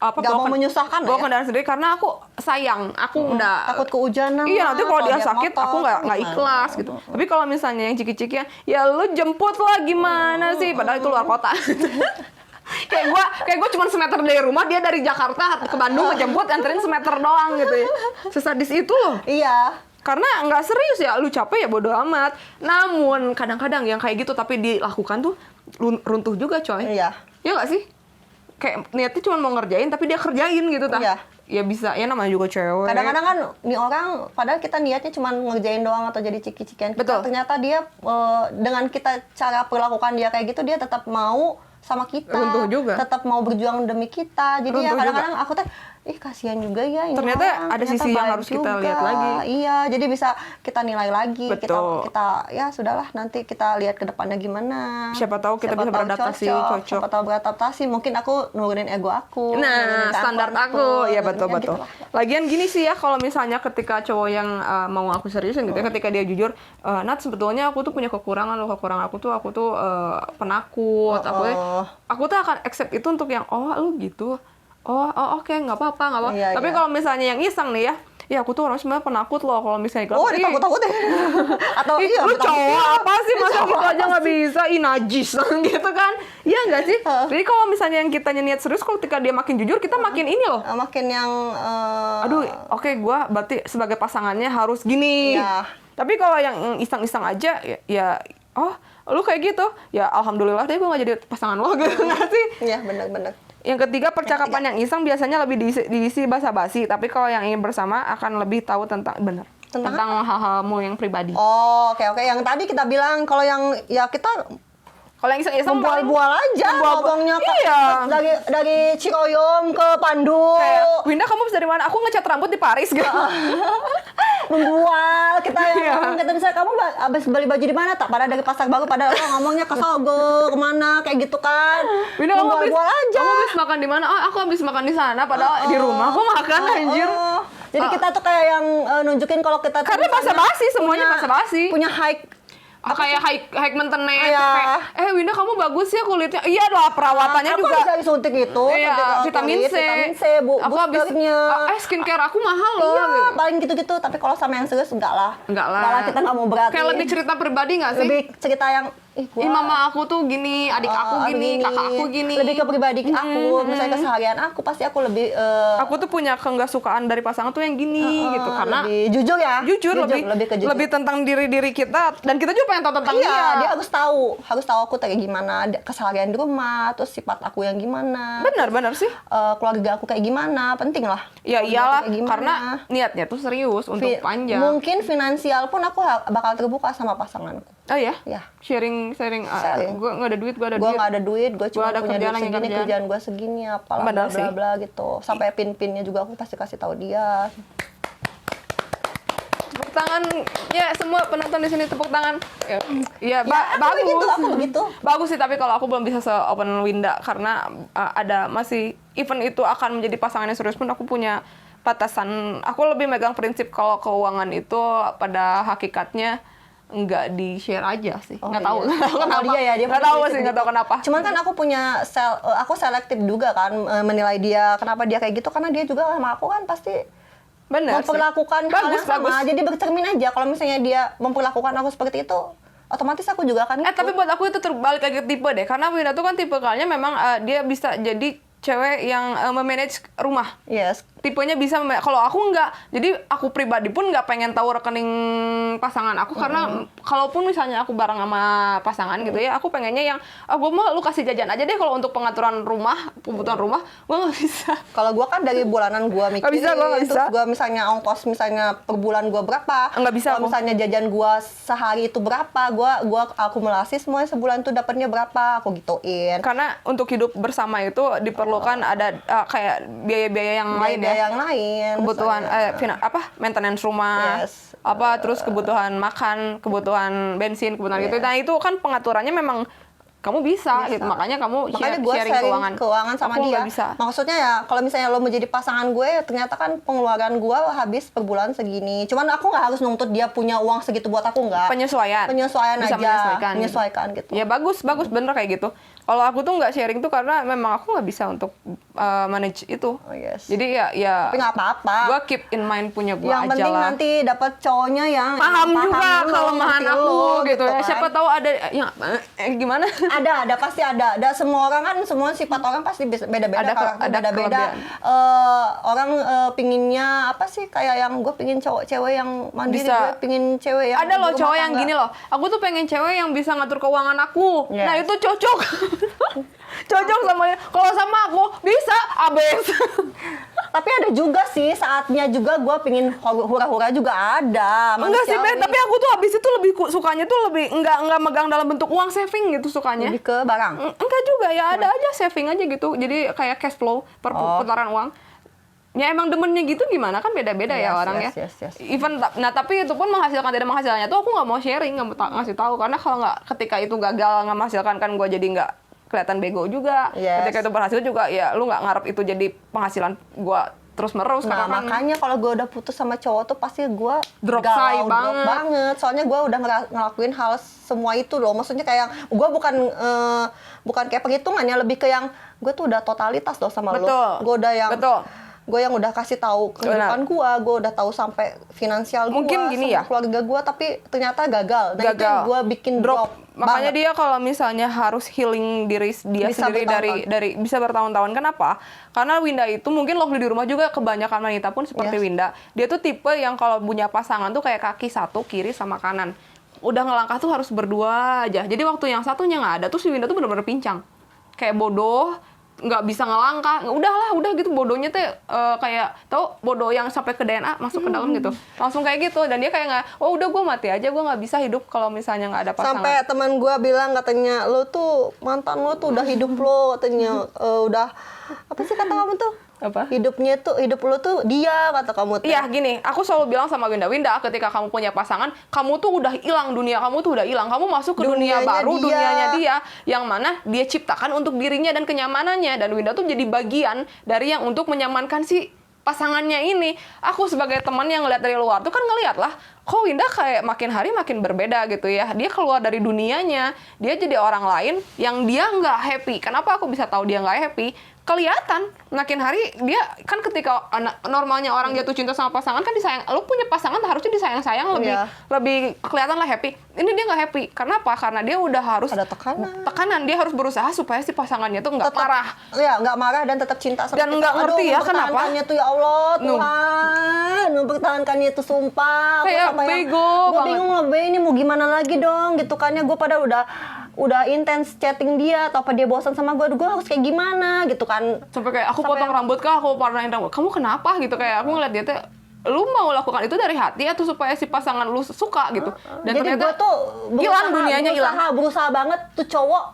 Nggak mau menyusahkan bawa ya? kendaraan sendiri karena aku sayang. Aku udah takut kehujanan. Iya, nanti kalau dia sakit motor, aku nggak ikhlas gitu. Tapi kalau misalnya yang ciki-cikian, ya lu jemput lah gimana sih? Padahal itu luar kota. kayak gue cuma semeter dari rumah, dia dari Jakarta ke Bandung ngejemput, anterin semeter doang gitu ya. Sesadis itu loh. Iya. Karena nggak serius ya, lu capek ya bodo amat. Namun kadang-kadang yang kayak gitu tapi dilakukan tuh runtuh juga coy. Iya. Ya nggak sih? Kayak niatnya cuma mau ngerjain tapi dia kerjain gitu tah. Iya. Ya bisa, ya namanya juga cewek. Kadang-kadang kan nih orang padahal kita niatnya cuma ngerjain doang atau jadi ciki-cikian kita. Betul. Ternyata dia dengan kita cara perlakukan dia kayak gitu dia tetap mau sama kita. Runtuh juga. Tetap mau berjuang demi kita. Jadi ya Runtuh kadang-kadang aku tuh kasihan juga ya ini Ternyata orang. ada sisi yang baik harus kita juga. lihat lagi. Iya, jadi bisa kita nilai lagi. Betul. Kita ya sudahlah nanti kita lihat ke depannya gimana. Siapa tahu kita bisa tahu beradaptasi, cocok. Siapa tahu beradaptasi. Mungkin aku nurunin ego aku. Nah, nurunin standar keakuan aku. Ya betul. gitu lah. Lagian gini sih ya, kalau misalnya ketika cowok yang mau aku seriusin gitu ya, ketika dia jujur, Nat sebetulnya aku tuh punya kekurangan loh. Kekurangan aku tuh penakut. Aku tuh akan accept itu untuk yang lu gitu. Oke, nggak apa-apa. Iya, Tapi iya. kalau misalnya yang iseng nih ya aku tuh orang sebenarnya penakut loh kalau misalnya gelap. Ditakut-takut ya. Atau iya, lu cowok apa sih masa cowok gitu aja apa nggak bisa, najis gitu kan? Iya nggak sih? Jadi kalau misalnya yang kita niat serius, kalau ketika dia makin jujur, kita makin ini loh. makin yang Aduh, oke, gue berarti sebagai pasangannya harus gini. Iya. Tapi kalau yang iseng-iseng aja, ya lu kayak gitu, ya alhamdulillah deh gue nggak jadi pasangan lo gitu nggak sih? Iya, benar-benar. Yang ketiga, percakapan yang iseng biasanya lebih diisi basa-basi, tapi kalau yang ingin bersama akan lebih tahu tentang hal-halmu yang pribadi. Oke. Yang tadi kita bilang kalau yang ya kita Kalau yang iseng-iseng membual-bual aja ngomongnya Iya. dari Ciroyom ke Pandu. Kayak, Winda kamu bisa dari mana? Aku ngecat rambut di Paris gitu. Membual kita yang Iya. ngomong kita misalnya kamu habis beli baju di mana tak pada dari pasar baru pada ngomongnya ke Sogo kemana kayak gitu kan. Winda kamu Membual-bual aja. Kamu habis makan di mana? Aku habis makan di sana padahal di rumah aku makan anjir. Jadi kita tuh kayak yang nunjukin kalau kita tuh Karena misalnya basa-basi, semuanya basa-basi. Punya high kayak high maintenance Iya. kayak Winda kamu bagus ya kulitnya. Iya lah, perawatannya aku juga. bisa disuntik itu, Iya, suntik vitamin kulit, C. vitamin C, Aku habis skincare aku mahal loh. Iya, Gitu. paling gitu-gitu. Tapi kalau sama yang serius enggak lah. Enggak lah. Kita nggak mau berat. Kayak lebih cerita pribadi nggak sih? Lebih cerita yang mama aku tuh gini, adik aku gini, kakak aku gini. Lebih ke pribadi aku, misalnya keseharian aku pasti aku lebih aku tuh punya kesukaan dari pasangan tuh yang gini gitu karena lebih jujur ya. Jujur lebih ke jujur. lebih tentang diri kita dan kita juga pengen tahu tentang dia harus tahu aku kayak gimana, keseharian di rumah, terus sifat aku yang gimana. Benar sih. Keluarga aku kayak gimana, penting lah. Ya iyalah, karena niatnya tuh serius untuk panjang. Mungkin finansial pun aku bakal terbuka sama pasanganku. Oh ya? Ya. Sharing. Gue nggak ada duit, gue ada duit. Gue nggak ada duit, gue cuma ada punya duit segini, kerjaan. kerjaan gue segini, apalah bla bla gitu. Sampai pin-pinnya juga aku pasti kasih tahu dia. Tepuk tangan, ya semua penonton di sini tepuk tangan. Ya, bagus. Aku begitu. Bagus sih, tapi kalau aku belum bisa se-open Winda karena ada masih event itu akan menjadi pasangan yang serius pun aku punya batasan. Aku lebih megang prinsip kalau keuangan itu pada hakikatnya nggak di-share aja sih. Nggak tahu kenapa. Nggak tahu kenapa. Cuman kan aku punya aku selektif juga kan menilai dia, kenapa dia kayak gitu, karena dia juga sama aku kan pasti memperlakukan hal yang sama. Jadi bercermin aja kalau misalnya dia memperlakukan aku seperti itu, otomatis aku juga akan tapi buat aku itu terbalik lagi tipe deh. Karena Winda tuh kan tipe kalinya memang dia bisa jadi cewek yang memanage rumah. Yes. Tipenya bisa, kalau aku enggak. Jadi aku pribadi pun nggak pengen tahu rekening pasangan aku karena kalaupun misalnya aku bareng sama pasangan gitu ya, aku pengennya yang gue mau lu kasih jajan aja deh kalau untuk pengaturan rumah, kebutuhan rumah, gue nggak bisa. Kalau gue kan dari bulanan gue mikirin, nggak bisa. Terus gue misalnya ongkos misalnya per bulan gue berapa, nggak bisa. Kalau misalnya jajan gue sehari itu berapa, gue akumulasi semuanya sebulan tuh dapatnya berapa, aku gituin. Karena untuk hidup bersama itu diperlukan ada kayak biaya-biaya yang lain ya. Yang lain, kebutuhan maintenance rumah, yes. Terus kebutuhan makan, kebutuhan bensin, kebutuhan gitu. Nah itu kan pengaturannya memang kamu bisa. Gitu. Makanya gue sharing keuangan sama aku dia. Bisa. Maksudnya ya kalau misalnya lo menjadi pasangan gue, ternyata kan pengeluaran gue habis per bulan segini. Cuman aku nggak harus nuntut dia punya uang segitu buat aku, nggak. Penyesuaian bisa aja. Menyesuaikan gitu. Ya bagus bener kayak gitu. Kalau aku tuh nggak sharing tuh karena memang aku nggak bisa untuk manage itu. Oh, yes. Jadi ya. Tapi nggak apa-apa. Gue keep in mind punya gue aja lah. Yang penting nanti dapat cowoknya yang paham juga kelemahan aku gitu ya. Kan? Siapa tahu ada yang gimana? Ada pasti ada. Dan semua orang kan, semua sifat orang pasti beda-beda. Ada beda-beda. Orang pinginnya apa sih, kayak yang gue pingin cewek yang mandiri, gue pingin cewek yang ada loh cowok yang gini loh. Aku tuh pengen cewek yang bisa ngatur keuangan aku. Yes. Nah itu cocok. Cocok sama kalau sama aku bisa abis. Tapi ada juga sih saatnya juga gue pingin hura-hura juga ada. Enggak sih Ben, tapi aku tuh habis itu lebih sukanya tuh lebih enggak megang dalam bentuk uang saving gitu sukanya. Lebih ke barang. Enggak juga ya, ada aja saving aja gitu. Jadi kayak cash flow perputaran uang. Ya emang demennya gitu gimana kan beda-beda ya orang ya. Yes. Even tapi itu pun menghasilkan tidak menghasilkannya tuh aku nggak mau sharing, nggak mau ngasih tahu karena kalau nggak ketika itu gagal nggak menghasilkan kan gue jadi nggak kelihatan bego juga. Yes. Ketika itu berhasil juga ya lu nggak ngarep itu jadi penghasilan gue terus menerus. Nah makanya kalau gue udah putus sama cowok tuh pasti gue drop banget. Soalnya gue udah ngelakuin hal semua itu loh. Maksudnya kayak gue bukan kayak perhitungannya, lebih ke yang gue tuh udah totalitas loh sama lo. Gue udah yang gue yang udah kasih tahu kehidupan gue udah tahu sampai finansial gue, mungkin gini ya, keluarga gue, tapi ternyata gagal. Nah itu yang gue bikin drop. Makanya dia kalau misalnya harus healing diri dia bisa sendiri dari bisa bertahun-tahun. Kenapa? Karena Winda itu mungkin lo di rumah juga kebanyakan wanita pun seperti Winda. Dia tuh tipe yang kalau punya pasangan tuh kayak kaki satu kiri sama kanan. Udah ngelangkah tuh harus berdua aja. Jadi waktu yang satunya nggak ada tuh si Winda tuh benar-benar pincang. Kayak bodoh, nggak bisa ngelangkah, udah gitu bodohnya teh kayak tau bodoh yang sampai ke DNA masuk ke dalam gitu, langsung kayak gitu. Dan dia kayak nggak, udah gue mati aja, gue nggak bisa hidup kalau misalnya nggak ada pasangan. Sampai teman gue bilang katanya, lo tuh mantan lo tuh udah hidup lo katanya, udah apa sih kata kamu tuh? Apa? Hidup lo tuh dia, kata kamu tuh. Iya gini, aku selalu bilang sama Winda, ketika kamu punya pasangan, kamu tuh udah hilang, dunia kamu tuh udah hilang. Kamu masuk ke dunia baru, dunianya dia, yang mana dia ciptakan untuk dirinya dan kenyamanannya. Dan Winda tuh jadi bagian dari yang untuk menyamankan si pasangannya ini. Aku sebagai teman yang ngeliat dari luar tuh kan ngeliat lah, kok Winda kayak makin hari makin berbeda gitu ya. Dia keluar dari dunianya, dia jadi orang lain yang dia nggak happy. Kenapa aku bisa tahu dia nggak happy? Kelihatan makin hari dia kan ketika normalnya orang jatuh cinta sama pasangan kan disayang. Lu punya pasangan harusnya disayang-sayang lebih kelihatan lah happy. Ini dia nggak happy. Karena apa? Karena dia udah harus ada tekanan. Dia harus berusaha supaya si pasangannya tuh nggak marah. Iya, nggak marah dan tetap cinta sama dan nggak ngerti ya kenapa. Mempertahankannya tuh ya Allah Tuhan, mempertahankannya itu sumpah. Kayak bego. Gue bingung loh, ini mau gimana lagi dong gitu kan ya. Gue pada udah intens chatting dia atau apa dia bosan sama gue harus kayak gimana gitu kan. Sampai kayak aku potong rambut kah, aku warnain rambut. Kamu kenapa gitu, kayak aku ngeliat dia tuh lu mau lakukan itu dari hati atau supaya si pasangan lu suka gitu. Dan jadi ternyata gue tuh hilang dunianya, hilang. Berusaha banget tuh cowok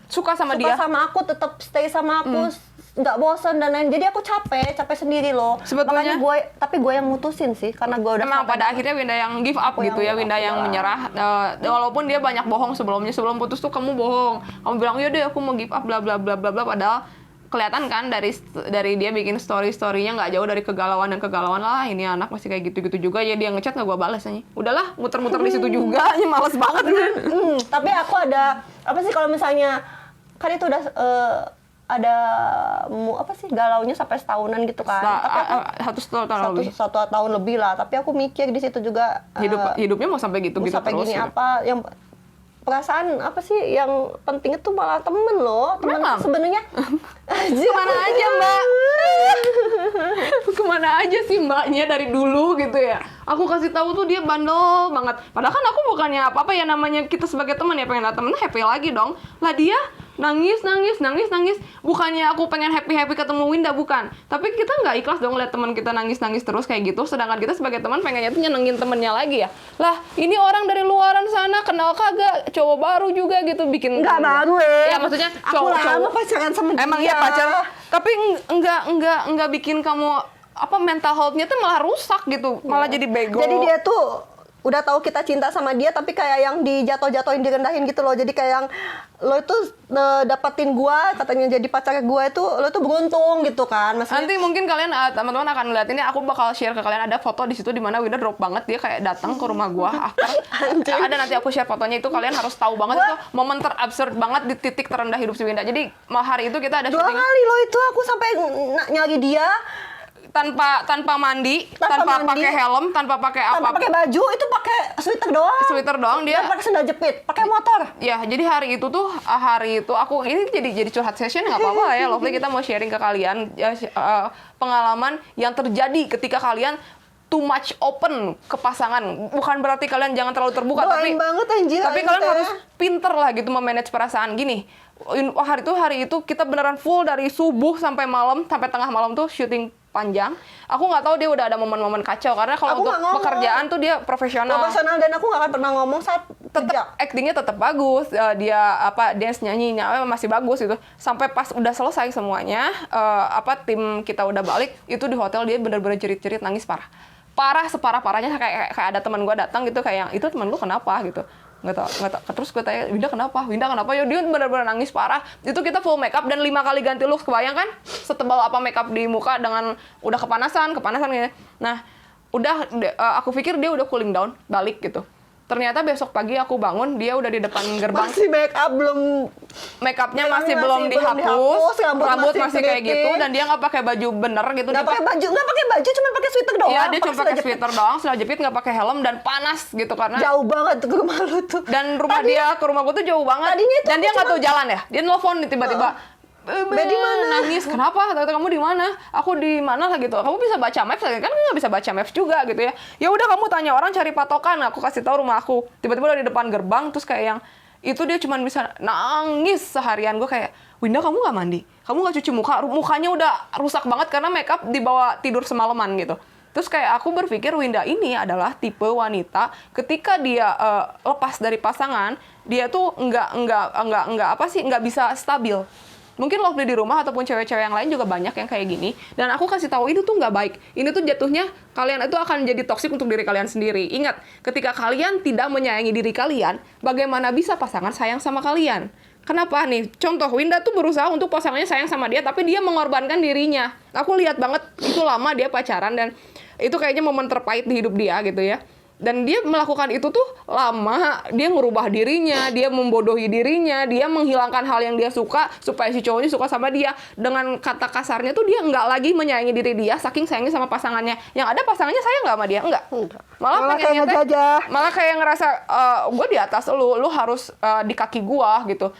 suka sama dia. Sama aku, tetap stay sama aku, nggak bosan dan lain. Jadi aku capek sendiri loh. Sebetulnya tapi gue yang mutusin sih karena gue udah emang pada akhirnya Winda yang give up gitu ya, Winda yang menyerah. Walaupun dia banyak bohong sebelum putus tuh, kamu bohong, kamu bilang iya deh aku mau give up bla bla bla bla bla, padahal kelihatan kan dari dia bikin story-storynya nggak jauh dari kegalauan lah, ini anak masih kayak gitu-gitu juga ya, dia ngechat nggak gue balas aja. Udahlah, muter-muter di situ juga, ini males banget. Tapi aku ada apa sih kalau misalnya kan itu udah ada apa sih galaunya sampai setahunan gitu kan. Tapi aku satu tahun lebih lah. Tapi aku mikir di situ juga hidupnya mau sampai gitu sampai terus. Gini ya? Apa yang perasaan apa sih yang penting itu malah temen loh. Temen sebenarnya kemana aja Mbak? Kemana aja sih Mbaknya dari dulu gitu ya? Aku kasih tahu tuh dia bandel banget. Padahal kan aku bukannya apa-apa ya, namanya kita sebagai teman ya pengen temen happy lagi dong. Lah dia nangis. Bukannya aku pengen happy ketemu Winda, bukan. Tapi kita nggak ikhlas dong lihat teman kita nangis terus kayak gitu. Sedangkan kita sebagai teman pengennya tuh nyenengin temennya lagi ya. Lah ini orang dari luaran sana kenal kagak, cowok baru juga gitu bikin. Nggak baru ya. Ya maksudnya cowok pacaran sama dia. Emang iya pacar. Tapi enggak bikin kamu apa mental health-nya tuh malah rusak gitu. Malah jadi bego. Jadi dia tuh udah tahu kita cinta sama dia tapi kayak yang dijatuh-jatuhin, direndahin gitu loh. Jadi kayak yang lo itu dapetin gua, katanya jadi pacar gua itu lo tuh beruntung gitu kan. Maksudnya, nanti mungkin kalian teman-teman akan ngeliat ini, aku bakal share ke kalian ada foto di situ di mana Winda drop banget, dia kayak datang ke rumah gua after. Ada nanti aku share fotonya, itu kalian harus tahu banget itu momen terabsurd banget di titik terendah hidup si Winda. Jadi hari itu kita ada 2 syuting. 2 kali lo itu aku sampai nyari dia tanpa mandi, tanpa pakai helm, tanpa pakai apa, tanpa pakai baju, itu pakai sweater doang dia. Dan pakai sandal jepit, pakai motor. Ya, jadi hari itu aku ini jadi curhat session, nggak apa-apa ya, Lovely, kita mau sharing ke kalian pengalaman yang terjadi ketika kalian too much open ke pasangan. Bukan berarti kalian jangan terlalu terbuka, tapi kalian harus pinter lah gitu memanage perasaan. Gini, hari itu kita beneran full dari subuh sampai malam, sampai tengah malam tuh syuting panjang. Aku nggak tahu dia udah ada momen-momen kacau karena kalau untuk pekerjaan tuh dia profesional dan aku nggak akan pernah ngomong saat tetap actingnya tetap bagus, dia dance nyanyinya masih bagus gitu. Sampai pas udah selesai semuanya, tim kita udah balik, itu di hotel dia bener-bener jerit-jerit nangis parah separah-parahnya, kayak ada teman gue datang gitu kayak yang, itu teman lu kenapa gitu. Nggak tahu. Terus gue tanya, Winda kenapa ya? Dia benar-benar nangis parah. Itu kita full makeup dan 5 kali ganti look. Kebayang kan setebal apa makeup di muka dengan udah kepanasan gitu. Nah aku pikir dia udah cooling down balik gitu. Ternyata besok pagi aku bangun, dia udah di depan gerbang. Masih makeupnya masih belum dihapus, rambut masih kayak gitu, dan dia nggak pakai baju bener gitu. Nggak pakai baju, cuma pakai sweater doang. Iya, dia cuma pakai sweater doang, sandal jepit, nggak pakai helm, dan panas gitu karena jauh banget ke rumah lu tuh. Dan rumah dia ke rumah gue tuh jauh banget. Dan dia nggak tahu jalan ya. Dia nelfon tiba-tiba. Di mana? Nangis, kenapa? Kata kamu di mana? Aku di mana lah gitu. Kamu bisa baca maps kan? Nggak bisa baca maps juga gitu ya. Ya udah kamu tanya orang cari patokan. Aku kasih tahu rumah aku. Tiba-tiba udah di depan gerbang, terus kayak yang itu dia cuma bisa nangis seharian. Gue kayak, Winda kamu nggak mandi? Kamu nggak cuci muka? Mukanya udah rusak banget karena makeup dibawa tidur semalaman gitu. Terus kayak aku berpikir Winda ini adalah tipe wanita ketika dia lepas dari pasangan, dia tuh nggak bisa stabil. Mungkin Lovely di rumah ataupun cewek-cewek yang lain juga banyak yang kayak gini. Dan aku kasih tahu itu tuh nggak baik. Ini tuh jatuhnya kalian itu akan jadi toksik untuk diri kalian sendiri. Ingat, ketika kalian tidak menyayangi diri kalian, bagaimana bisa pasangan sayang sama kalian? Kenapa nih? Contoh, Winda tuh berusaha untuk pasangannya sayang sama dia, tapi dia mengorbankan dirinya. Aku lihat banget itu lama dia pacaran dan itu kayaknya momen terpahit di hidup dia gitu ya. Dan dia melakukan itu tuh lama, dia merubah dirinya, dia membodohi dirinya, dia menghilangkan hal yang dia suka supaya si cowoknya suka sama dia. Dengan kata kasarnya tuh dia nggak lagi menyayangi diri dia, saking sayangnya sama pasangannya. Yang ada pasangannya sayang nggak sama dia? Enggak. Malah kayak ngejajah. Malah kayak ngerasa gue di atas lu harus di kaki gua gitu.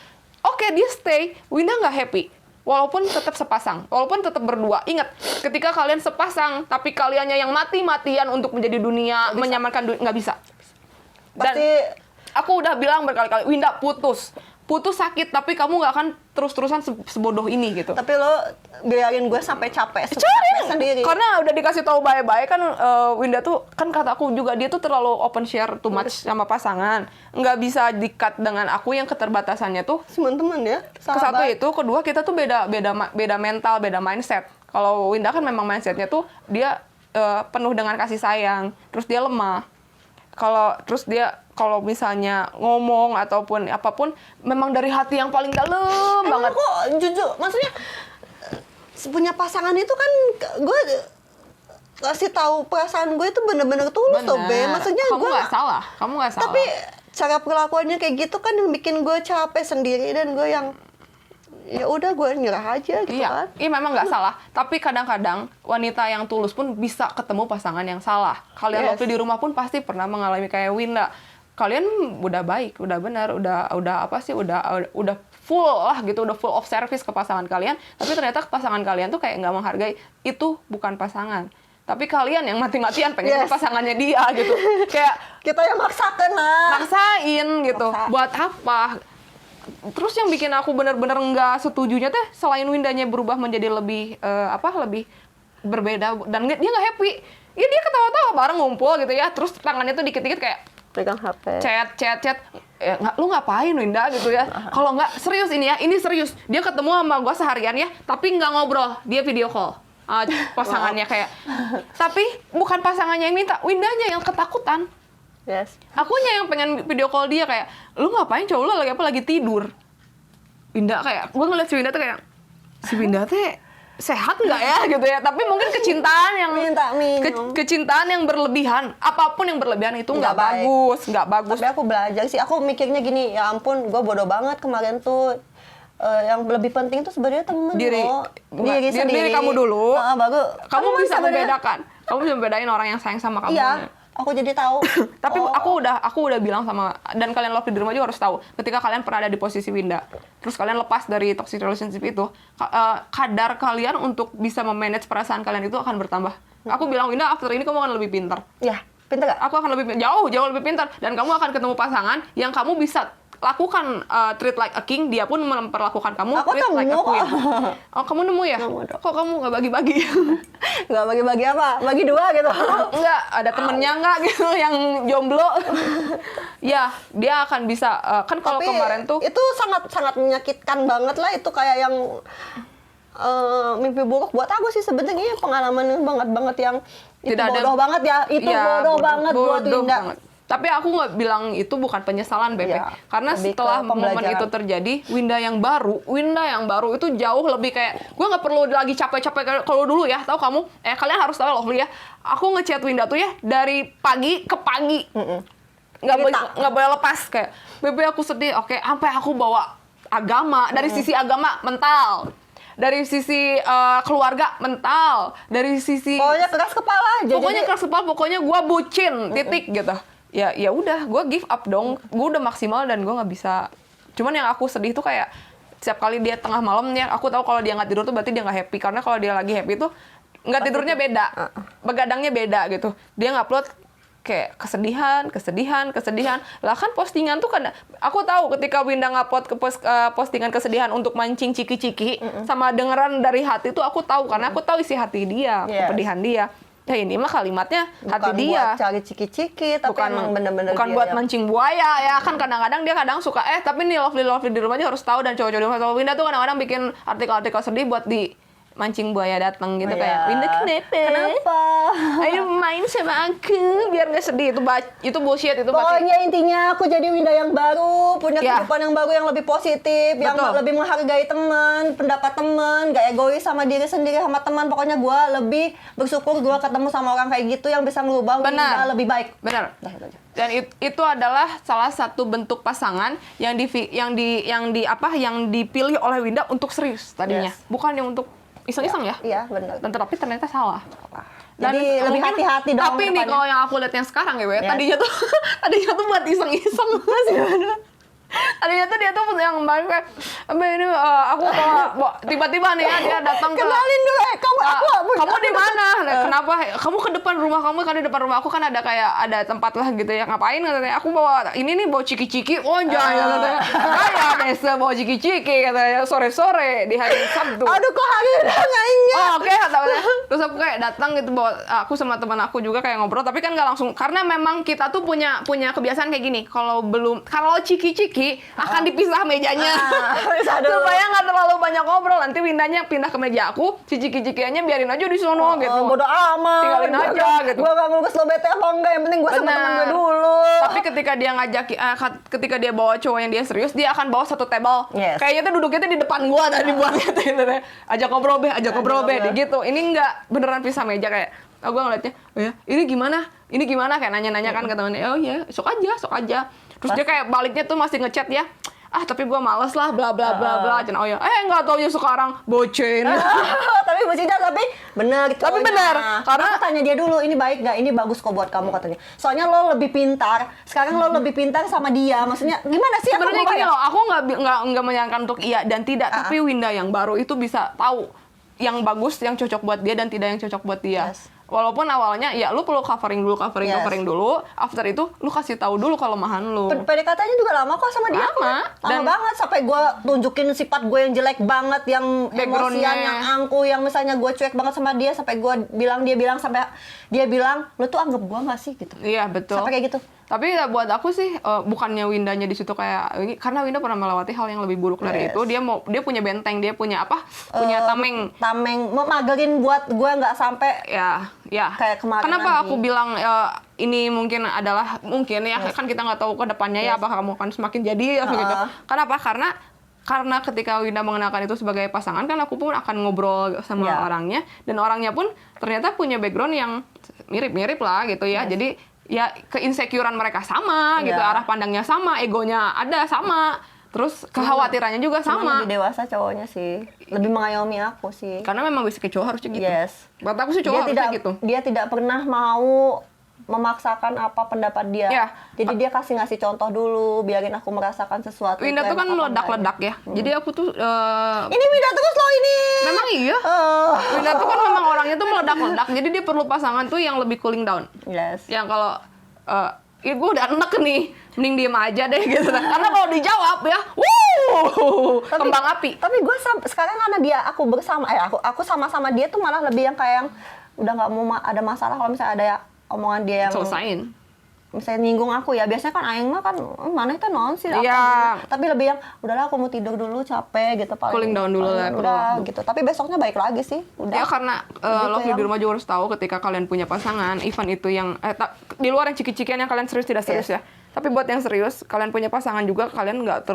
Oke, dia stay, Winda nggak happy. Walaupun tetap sepasang, walaupun tetap berdua. Ingat, ketika kalian sepasang, tapi kaliannya yang mati-matian untuk menjadi dunia, menyamarkan dunia, nggak bisa. Dan Pasti aku udah bilang berkali-kali, Winda putus. Putus sakit, tapi kamu nggak akan terus-terusan sebodoh ini gitu. tapi lo biarin gue sampai capek sendiri. Karena udah dikasih tahu baik-baik kan, Winda tuh kan kata aku juga dia tuh terlalu open share too much sama pasangan, nggak bisa di-cut dengan aku yang keterbatasannya tuh. Teman-teman ya. Ke satu itu, kedua kita tuh beda mental, beda mindset. Kalau Winda kan memang mindsetnya tuh dia penuh dengan kasih sayang, terus dia lemah. Kalau misalnya ngomong ataupun apapun memang dari hati yang paling dalam banget. Kok jujur, maksudnya punya pasangan itu kan gue kasih tahu perasaan gue itu bener-bener tulus loh, Be. Maksudnya kamu nggak salah. Tapi cara perlakuannya kayak gitu kan yang bikin gue capek sendiri dan gue yang ya udah gue nyerah aja gitu kan. Iya memang nggak salah. Tapi kadang-kadang wanita yang tulus pun bisa ketemu pasangan yang salah. Kalian waktu di rumah pun pasti pernah mengalami kayak Winda. Kalian udah baik, udah benar, udah full lah gitu, udah full of service ke pasangan kalian. Tapi ternyata pasangan kalian tuh kayak nggak menghargai. Itu bukan pasangan. Tapi kalian yang mati-matian pengen pasangannya dia gitu. Kayak kita yang maksakan lah. Maksain gitu. Buat apa? Terus yang bikin aku benar-benar nggak setujunya teh selain Windanya berubah menjadi lebih lebih berbeda dan dia nggak happy. Ya dia ketawa-tawa bareng ngumpul gitu ya. Terus tangannya tuh dikit-dikit kayak pegang HP. Chat. Lu ngapain Winda gitu ya? Kalau nggak serius ini serius. Dia ketemu sama gua seharian ya, tapi nggak ngobrol. Dia video call. Pasangannya kayak. Tapi bukan pasangannya yang minta, Windanya yang ketakutan. Yes. Akunya yang pengen video call dia kayak, lu ngapain cowok lu lagi tidur? Winda kayak, gue ngeliat si Winda tuh kayak, si Winda teh sehat nggak ya gitu ya? Tapi mungkin kecintaan yang minta minum. Kecintaan yang berlebihan, apapun yang berlebihan itu nggak bagus. Tapi aku belajar sih, aku mikirnya gini, ya ampun, gue bodoh banget kemarin tuh. Yang lebih penting tuh sebenarnya temen diri sendiri. Diri kamu dulu. Baru kamu bisa membedakan. Kamu bisa membedain orang yang sayang sama kamu. Iya. Aku jadi tahu. Tapi aku udah bilang sama, dan kalian love di rumah juga harus tahu, ketika kalian pernah ada di posisi Winda, terus kalian lepas dari toxic relationship itu, kadar kalian untuk bisa memanage perasaan kalian itu akan bertambah. Aku bilang, Winda, after ini kamu akan lebih pintar. Ya, pintar gak? Aku akan jauh lebih pintar, dan kamu akan ketemu pasangan yang kamu bisa lakukan treat like a king, dia pun memperlakukan kamu treat like a queen. Oh, kamu nemu ya? Kok kamu nggak bagi-bagi? Nggak bagi-bagi apa? Bagi dua gitu? Enggak, ada temennya nggak gitu yang jomblo. Ya, dia akan bisa. Kan kalau kemarin tuh itu sangat menyakitkan banget lah, itu kayak yang mimpi buruk buat aku sih sebenarnya, pengalaman banget yang itu bodoh banget ya. Itu bodoh banget buat Winda. Tapi aku nggak bilang itu bukan penyesalan, Bebek. Karena setelah momen itu terjadi, Winda yang baru itu jauh lebih kayak, gue nggak perlu lagi capek-capek kalau dulu ya. Tahu kamu? Kalian harus tahu loh ya. Aku ngechat Winda tuh ya dari pagi ke pagi. Nggak boleh lepas kayak, Bebe aku sedih. Oke, sampai aku bawa agama, dari sisi agama mental. Dari sisi keluarga mental, dari sisi pokoknya keras kepala aja. Pokoknya gue bucin, titik gitu. Ya udah, gue give up dong. Gue udah maksimal dan gue nggak bisa. Cuman yang aku sedih tuh kayak setiap kali dia tengah malam ya, aku tahu kalau dia nggak tidur tuh berarti dia nggak happy. Karena kalau dia lagi happy tuh nggak tidurnya beda, begadangnya beda gitu. Dia ngupload kayak kesedihan. Lah kan postingan tuh kan, aku tahu ketika Winda ngupload postingan kesedihan untuk mancing ciki-ciki sama dengeran dari hati tuh aku tahu, karena aku tahu isi hati dia, kepedihan dia. Ya ini mah kalimatnya bukan hati dia. Buat cari ciki-ciki, tapi emang bener-bener bukan buat mancing buaya ya. Kan kadang-kadang dia suka tapi nih lovely di rumahnya harus tahu, dan cowok-cowok di rumah sama Winda tuh kadang-kadang bikin artikel-artikel sedih buat di mancing buaya datang gitu Oh, kayak iya. Winda kenapa? Ayo main sama aku biar nggak sedih itu bullshit itu pasti. Pokoknya intinya aku jadi Winda yang baru, punya Ya. kehidupan yang baru yang lebih positif, yang Betul. lebih menghargai teman, pendapat teman, gak egois sama diri sendiri sama teman. Pokoknya gue lebih bersyukur gue ketemu sama orang kayak gitu yang bisa ngerubah Benar. Winda lebih baik. Benar. Dah, itu aja. Dan itu adalah salah satu bentuk pasangan yang dipilih oleh Winda untuk serius tadinya, Yes. bukan yang untuk iseng-iseng ya. Iya benar. Dan tapi ternyata salah. Jadi lebih mungkin- hati-hati dong Tapi nih depannya. kalau yang aku lihat yang sekarang ya, Yes. tadinya tuh buat iseng-iseng. Tadinya tuh dia tuh yang baru kayak, ini aku tiba-tiba nih ya dia datang ke Kenalin dulu, kamu di mana? Kenapa? Kamu ke depan rumah kamu, kan di depan rumah aku kan ada kayak ada tempat lah gitu ya. Ngapain katanya? Aku bawa ini nih bawa ciki-ciki. Oh jangan katanya. Kayak biasa bawa ciki-ciki katanya sore-sore di hari Sabtu. Aduh kok hari udah nggak ingat. Oh, oke, katanya. Terus aku kayak datang gitu bawa aku sama teman aku juga kayak ngobrol, tapi kan nggak langsung karena memang kita tuh punya kebiasaan kayak gini. Kalau ciki-ciki akan dipisah mejanya. Pisah dulu. Supaya nggak terlalu banyak ngobrol. Nanti Windanya pindah ke meja aku, si ciki-cikiannya biarin aja di sono gitu. Bodo amat. Tinggalin aja gitu. Gue gak ngurus lo bete apa enggak, yang penting gue sama temen gue Benar. dulu. Tapi ketika dia bawa cowok yang dia serius, dia akan bawa satu table. Yes. Kayaknya tuh duduknya tuh di depan gua tadi buat gitu. Ajak ngobrol be, gitu. Ini enggak beneran pisah meja kayak. Gua ngeliatnya, oh ya, ini gimana kayak nanya-nanya kan ke temennya. Oh iya, sok aja. Terus dia kayak baliknya tuh masih ngechat ya. Tapi gua males lah, bla bla bla bla. Oh ya, nggak taunya sekarang bocin. Tapi bercanda, tapi benar gitu. Tapi benar, Karena karena- aku tanya dia dulu, ini baik gak? Ini bagus kok buat kamu katanya. Soalnya lo lebih pintar. Sekarang lo lebih pintar sama dia. Maksudnya gimana sih? Aku Sebenarnya mau gini ya? loh, aku nggak menyarankan untuk iya dan tidak, tapi Winda yang baru itu bisa tahu yang bagus, yang cocok buat dia dan tidak yang cocok buat dia. Yes. Walaupun awalnya ya lu perlu covering Yes. dulu, after itu lu kasih tahu dulu kelemahan lu. PDKT-nya juga lama kok sama dia. Lama. Lama Dan- banget sampai gue tunjukin sifat gue yang jelek banget, yang Background-nya. emosian, yang angku, yang misalnya gue cuek banget sama dia sampai dia bilang lu tuh anggap gue nggak sih gitu. Iya betul. Sampai kayak gitu. Tapi ya buat aku sih bukannya Windanya di situ kayak karena Winda pernah melewati hal yang lebih buruk dari Yes. itu. Dia punya benteng, dia punya apa? Punya tameng. Mau magerin buat gue nggak sampai Ya. Kayak kemarin Kenapa lagi. aku bilang ini mungkin ya kan kita nggak tahu ke depannya ya apakah kamu akan semakin jadi atau gitu. Kenapa? Karena ketika Winda mengenalkan itu sebagai pasangan kan aku pun akan ngobrol sama orangnya dan orangnya pun ternyata punya background yang mirip-mirip lah gitu ya. Jadi ya keinsecurean mereka sama gitu, arah pandangnya sama, egonya ada sama. Terus kekhawatirannya juga Cuman sama. lebih dewasa cowoknya sih, lebih mengayomi aku sih. Karena memang basicnya cowok harusnya gitu. Yes. Buat aku sih cowok harusnya gitu. Dia tidak pernah mau memaksakan apa pendapat dia. Ya. Jadi dia ngasih contoh dulu, biarin aku merasakan sesuatu. Winda itu tuh kan enak apa meledak-ledak ya. Jadi aku tuh enggak. Ini Winda terus loh ini. memang iya. Winda tuh kan memang orangnya tuh meledak-ledak. Jadi dia perlu pasangan tuh yang lebih cooling down. Yes. Yang kalau gue udah enek nih, mending diem aja deh gitu. Karena kalau dijawab ya, kembang api. Tapi gue sekarang karena dia aku sama dia tuh malah lebih yang kayak yang udah nggak mau ada masalah kalau misalnya ada omongan dia yang Selesain. misalnya nyinggung aku ya, biasanya kan aing mah kan mana itu non sih apa Iya. gitu. Tapi lebih yang udahlah aku mau tidur dulu capek gitu paling. Cooling down dulu lah, Udah gitu. Tapi besoknya baik lagi sih. Udah. Ya karena lo di rumah juga harus tahu ketika kalian punya pasangan, even itu yang di luar yang ciki-cikian yang kalian serius tidak serius ya. Tapi buat yang serius, kalian punya pasangan juga kalian nggak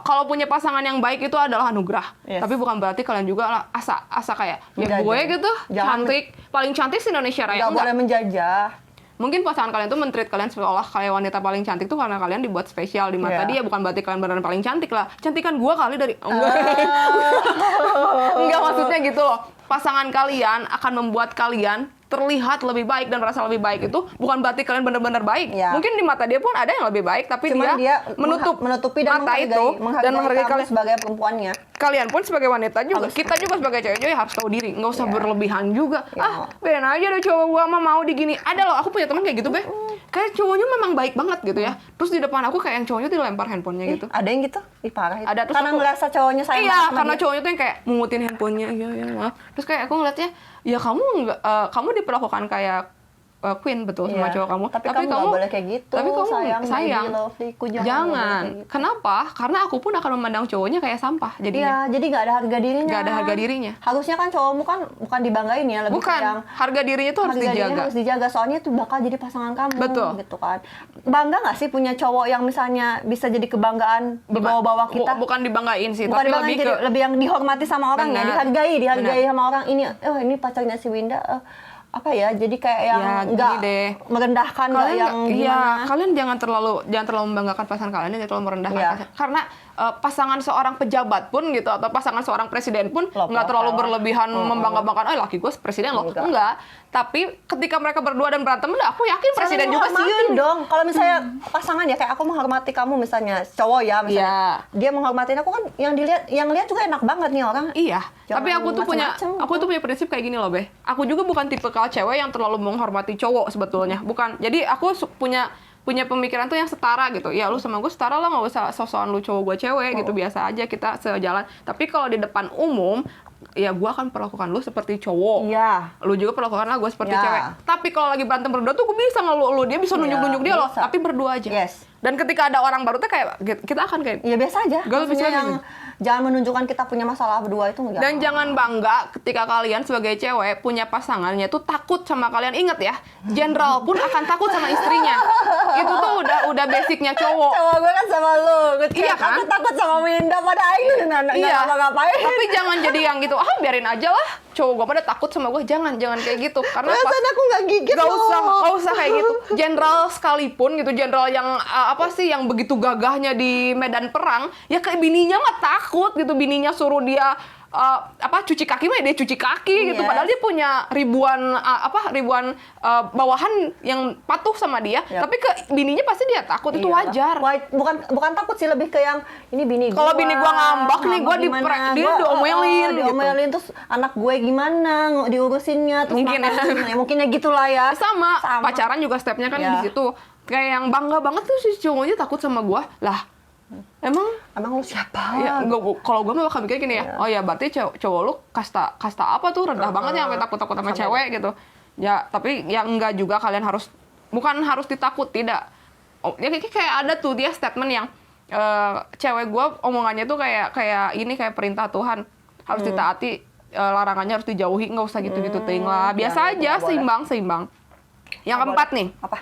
kalau punya pasangan yang baik itu adalah anugerah. Yes. Tapi bukan berarti kalian juga lah asa kayak Enggak, gue jangan. gitu, Jangan. cantik, paling cantik se Indonesia Raya. Nggak boleh menjajah. Mungkin pasangan kalian tuh men-treat kalian seolah kayak wanita paling cantik tuh karena kalian dibuat spesial di mata dia, bukan berarti kalian beneran paling cantik lah. Cantikan gua kali dari enggak maksudnya gitu loh. Pasangan kalian akan membuat kalian terlihat lebih baik dan merasa lebih baik itu bukan berarti kalian benar-benar baik. Ya. Mungkin di mata dia pun ada yang lebih baik, tapi Cuman dia menutupi dan mata itu dan menghargai kamu kalian. sebagai perempuannya. Kalian pun sebagai wanita juga, kita juga sebagai cewek-cewek harus tahu diri, nggak usah berlebihan juga. Bedain aja deh cowok gua mah mau digini. Ada loh, aku punya teman kayak gitu, Be. Kayak cowoknya memang baik banget gitu ya. Terus di depan aku kayak yang cowoknya dilempar handphonenya gitu. Ada yang gitu? Ih parah itu. Ada, terus Karena aku- ngerasa cowoknya sayang Iya, banget sama karena dia. cowoknya tuh yang kayak mengutin handphonenya, iya maaf. Terus kayak aku ngeliatnya, ya kamu diperlakukan kayak queen betul sama cowok kamu. Tapi kamu nggak boleh kayak gitu. Tapi kamu sayang. Jangan. Gitu. Kenapa? Karena aku pun akan memandang cowoknya kayak sampah. Iya, jadi nggak ada harga dirinya. Nggak ada harga dirinya. Harusnya kan cowokmu kan bukan dibanggain ya, lebih bukan. yang Harga dirinya tuh harus dijaga. Harus dijaga, soalnya itu bakal jadi pasangan kamu. Betul. Gitu kan. Bangga nggak sih punya cowok yang misalnya bisa jadi kebanggaan di bawah-bawah kita? Bukan dibanggain sih, bukan tapi dibanggain, lebih lebih yang dihormati sama orang ya, dihargai sama orang. Ini pacarnya si Winda. Apa ya, jadi kayak yang nggak merendahkan, nggak yang gimana. Kalian jangan terlalu membanggakan pasangan kalian, jangan terlalu merendahkan pasangan. Karena pasangan seorang pejabat pun gitu, atau pasangan seorang presiden pun nggak terlalu berlebihan membanggakan, laki gue presiden loh, enggak. Tapi ketika mereka berdua dan berantem, aku yakin presiden juga sih dong. Kalau misalnya pasangan ya, kayak aku menghormati kamu misalnya, cowok ya misalnya, dia menghormatin aku kan, yang lihat juga enak banget nih orang. Iya. Tapi aku tuh punya prinsip kayak gini loh, Be. Aku juga bukan tipe cewek yang terlalu menghormati cowok sebetulnya, bukan. Jadi aku punya pemikiran tuh yang setara gitu. Ya lu sama gue setara lah, nggak usah sosokan lu cowok gue cewek gitu, biasa aja kita sejalan. Tapi kalau di depan umum, ya gue akan perlakukan lu seperti cowok. Iya. Lu juga perlakukanlah gue seperti cewek. Tapi kalau lagi berantem berdua tuh gue bisa ngeluh, dia bisa nunjuk-nunjuk dia loh. Tapi berdua aja. Yes. Dan ketika ada orang baru tuh kayak kita akan kayak ya biasa aja. Yang jangan menunjukkan kita punya masalah berdua itu enggak. Dan jangan bangga ketika kalian sebagai cewek punya pasangannya tuh takut sama kalian. Ingat ya, jenderal pun akan takut sama istrinya. Itu tuh udah basicnya cowok. Cowok gue kan sama lu. Iya kan? Aku takut sama Winda pada akhirnya nggak ngapa-ngapain. Tapi jangan jadi yang gitu. Biarin aja lah. Cowok gue pada takut sama gue. Jangan kayak gitu. Karena aku nggak gigit. Gak usah kayak gitu. Jenderal sekalipun gitu, jenderal yang yang begitu gagahnya di medan perang, ya kayak bininya mah takut gitu. Bininya suruh dia cuci kaki mah dia cuci kaki gitu. Padahal dia punya ribuan bawahan yang patuh sama dia, tapi ke bininya pasti dia takut. Itu wajar. Bukan takut sih, lebih ke yang ini bini gua. Kalau bini gua ngambak nih, gua diomelin gitu. Diomelin terus anak gue gimana diurusinnya, terus mungkin ya gitulah ya. Sama pacaran juga stepnya kan di situ. Kayak yang bangga banget tuh si cowoknya takut sama gua. Lah, Emang lu siapa? Ya, kalau gue bakal mikir gini ya. Oh ya, berarti cowok lu kasta apa tuh, rendah banget ya, sampai takut sama cewek gitu. Ya, tapi ya enggak juga, kalian bukan harus ditakut, tidak. Oh, ya kayak ada tuh dia statement yang cewek gue omongannya tuh kayak perintah Tuhan, harus ditaati, larangannya harus dijauhi, nggak usah gitu-gitu ting lah. Biasa aja, seimbang. Yang keempat nih. Apa?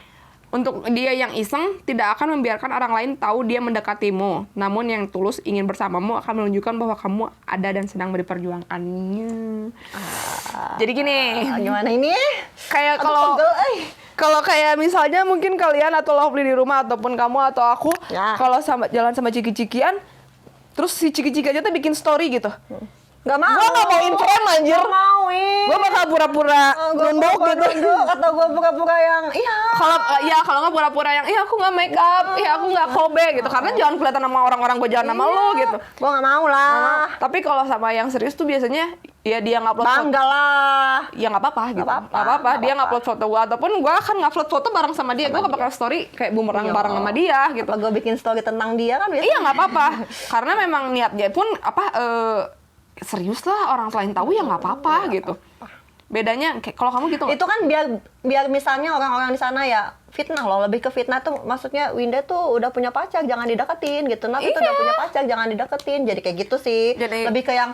Untuk dia yang iseng, tidak akan membiarkan orang lain tahu dia mendekatimu. Namun yang tulus ingin bersamamu akan menunjukkan bahwa kamu ada dan sedang memperjuangkannya. Jadi gini. Gimana ini? Kayak kalau kayak misalnya mungkin kalian atau Lovely di rumah, ataupun kamu atau aku, kalau jalan sama ciki-cikian, terus si ciki-cikiannya tuh bikin story gitu. Gak mau. Gue gak mau inframe anjir. Gak mau. Gue bakal pura-pura nunduk gitu. Atau gue pura-pura yang kalau nggak pura-pura yang aku nggak make up, aku nggak kobe gitu. Karena jangan kelihatan sama orang-orang gue jalan sama lo gitu. Gue nggak mau lah. Tapi kalau sama yang serius tuh biasanya ya dia ngupload foto. Bangga lah. Ya nggak apa-apa gitu. Nggak apa-apa. Dia ngupload foto gue, ataupun gue akan ngupload foto bareng sama dia. Gue bakal story kayak bumerang bareng sama dia gitu. Gue bikin story tentang dia kan biasanya. Iya, nggak apa-apa. Karena memang niat dia pun serius lah, orang lain tahu ya nggak apa-apa gitu. Bedanya kalau kamu gitu itu kan biar misalnya orang-orang di sana ya fitnah loh, lebih ke fitnah tuh, maksudnya Winda tuh udah punya pacar jangan dideketin gitu, Nat itu udah punya pacar jangan dideketin, jadi kayak gitu sih. Lebih ke yang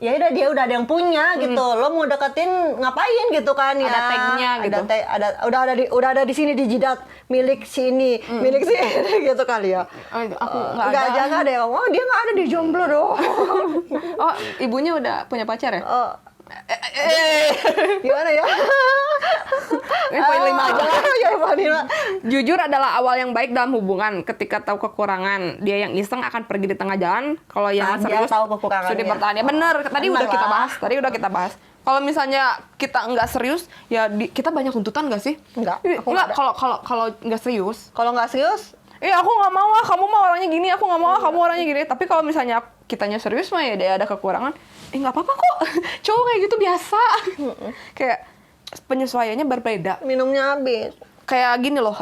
ya udah dia udah ada yang punya gitu, lo mau deketin ngapain gitu kan ya. Ada tagnya gitu. Udah ada di sini di jidat milik sini, milik sini gitu kali ya. Aku nggak jangan deh, dia nggak ada di jomblo dong. Oh, ibunya udah punya pacar ya? Gimana ya? Poin 5 aja lah. Ya, jujur adalah awal yang baik dalam hubungan. Ketika tahu kekurangan, dia yang iseng akan pergi di tengah jalan. Kalau yang serius tahu kekurangannya. Sudah bertahan. Ya benar. Tadi udah kita bahas. Kalau misalnya kita nggak serius, ya kita banyak tuntutan nggak sih? Enggak. Kalau nggak serius. Kalau nggak serius? Aku nggak mau lah. Kamu mah orangnya gini. Aku nggak mau lah. Kamu orangnya gini. Tapi kalau misalnya kitanya serius mah ya dia ada kekurangan. Nggak apa-apa kok. Cowok kayak gitu biasa. Kayak penyesuaiannya berbeda. Minumnya habis. Kayak gini loh.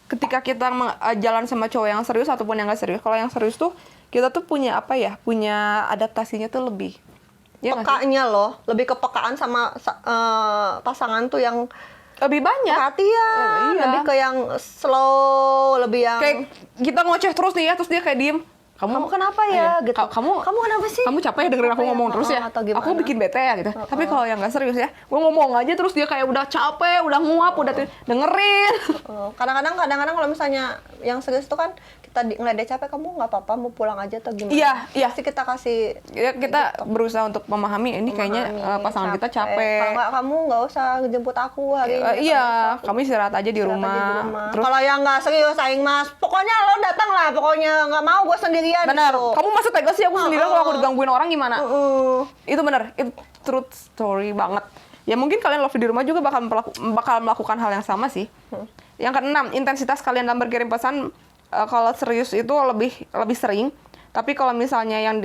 Ketika kita jalan sama cowok yang serius ataupun yang nggak serius. Kalau yang serius tuh kita tuh punya punya adaptasinya tuh lebih. Ya, pekanya loh. Lebih kepekaan sama pasangan tuh yang lebih banyak. Perhatian, Iya. lebih ke yang slow, lebih yang Kayak kita ngoceh terus nih ya, terus dia kayak diem. kamu kenapa ya? Iya. Gitu. Kamu kenapa sih? Kamu capek ya dengerin aku Apa ya? ngomong terus ya? Atau gimana? Aku bikin bete ya gitu. Tapi kalau yang nggak serius ya, gue ngomong aja terus dia kayak udah capek, udah nguap, udah dengerin. Kadang-kadang kalau misalnya yang serius itu kan kita ngeliat dia capek, kamu nggak apa-apa mau pulang aja atau gimana? Iya. Pasti kita kasih Ya, kita berusaha untuk memahami ini kayaknya pasangan kita capek. Kalau nggak, kamu nggak usah ngejemput aku hari ini. Iya, kamu istirahat aja di Istirahat rumah. aja di rumah. Terus Kalau yang nggak serius, aing mas, pokoknya lo datang lah, pokoknya nggak mau gue sendirian. benar, gitu. kamu masa tega sih aku sendirian kalau aku digangguin orang gimana? Itu benar, itu truth story banget. Ya mungkin kalian love di rumah juga bakal melakukan hal yang sama sih. Yang keenam, intensitas kalian dalam berkirim pesan kalau serius itu lebih sering. Tapi kalau misalnya yang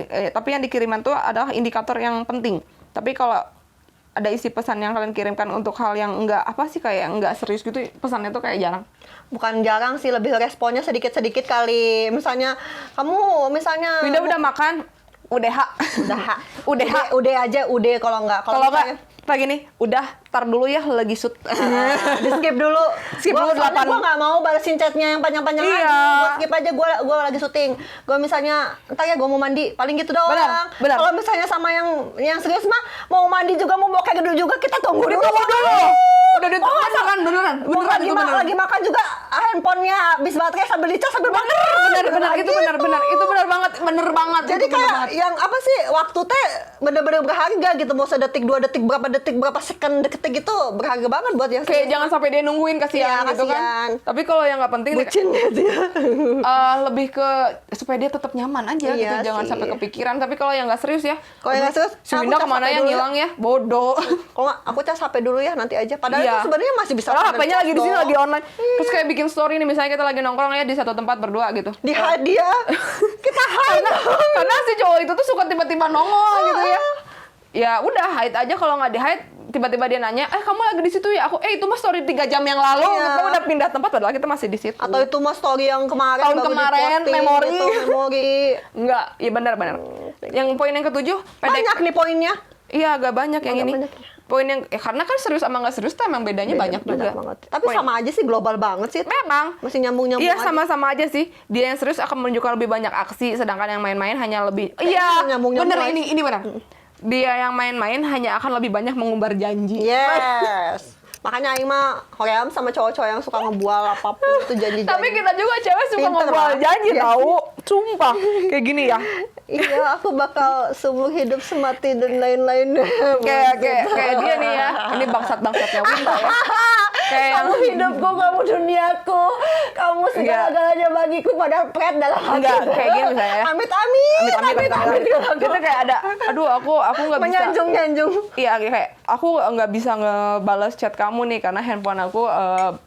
dikiriman tuh adalah indikator yang penting. Tapi kalau ada isi pesan yang kalian kirimkan untuk hal yang kayak enggak serius gitu, pesannya tuh kayak jarang. Bukan jarang sih, lebih responnya sedikit-sedikit kali. Misalnya kamu Winda udah makan, udah udah aja kalau nggak kayak gini, udah tar dulu ya lagi shoot. di skip dulu. Skip dulu 8. Gue nggak mau balesin chatnya yang panjang-panjang lagi. Iya. Gue skip aja, gue lagi syuting. Gue misalnya entar ya gue mau mandi, paling gitu doang. Benar. Kalau misalnya sama yang serius mah mau mandi juga mau bokeh dulu juga kita tunggu dulu. Udah beneran Lagi makan juga handphonenya habis baterai sambil dicas sambil makan. Benar itu benar banget. Jadi kayak yang apa sih, waktu teh bener-bener berharga gitu, mau sedetik 2 detik berapa second detik itu berharga banget buat yang kayak jangan sampai dia nungguin, kasihan Iya, gitu kasihan. kan. Tapi kalau yang nggak penting bucin gitu ya. lebih ke supaya dia tetap nyaman aja Iya gitu, jangan sih. sampai kepikiran. Tapi kalau yang nggak serius ya, Kalau yang nggak serius, si Winda aku kemana capek ya dulu ngilang ya, bodoh. Kalau nggak, aku cas HP dulu ya nanti aja. Padahal Iya. itu sebenarnya masih bisa. Padahal HP-nya lagi di sini, dong. lagi online. Terus kayak bikin story nih, misalnya kita lagi nongkrong ya di satu tempat berdua gitu. Di hadiah kita hide. Karena si cowok itu tuh suka tiba-tiba nongol gitu ya. Ya udah, hide aja. Kalau nggak di hide, tiba-tiba dia nanya, kamu lagi di situ ya? Aku, itu mah story 3 jam yang lalu. Iya. Kamu udah pindah tempat, padahal kita masih di situ. Atau itu mah story yang kemarin Tahun baru kemarin, di-posting, memori. gitu, memori. Enggak, iya benar. Yang poin yang ketujuh, Banyak nih poinnya. Iya, agak banyak yang ini. Banyak. Poin yang karena kan serius sama nggak serius tuh emang bedanya banyak juga. Banget. Tapi sama aja sih, global banget sih. Memang. Masih nyambung-nyambung Iya, aja. sama-sama aja sih. Dia yang serius akan menunjukkan lebih banyak aksi, sedangkan yang main-main hanya lebih. Iya, nyambung-nyambung bener, aja. ini benar. Dia yang main-main hanya akan lebih banyak mengumbar janji. Yes. Makanya Aing mah hoream sama cowok-cowok yang suka ngebual apapun itu janji-janji. Tapi kita juga cewek suka Pinter ngebual lah. janji Iya. tahu. Sumpah. Kayak gini ya. Iya, aku bakal seumur hidup semati dan lain-lain. Kayak dia nih ya. Ini bangsat-bangsatnya Winda ya. Kayak Kamu hidupku, kamu duniaku, kamu segala-galanya bagiku, padahal pret dalam hati. Enggak, kayak gini misalnya ya. Amit. Kita kayak ada, aduh aku nggak bisa. Menyanjung. Iya, kayak aku nggak bisa ngebales chat kamu nih karena handphone aku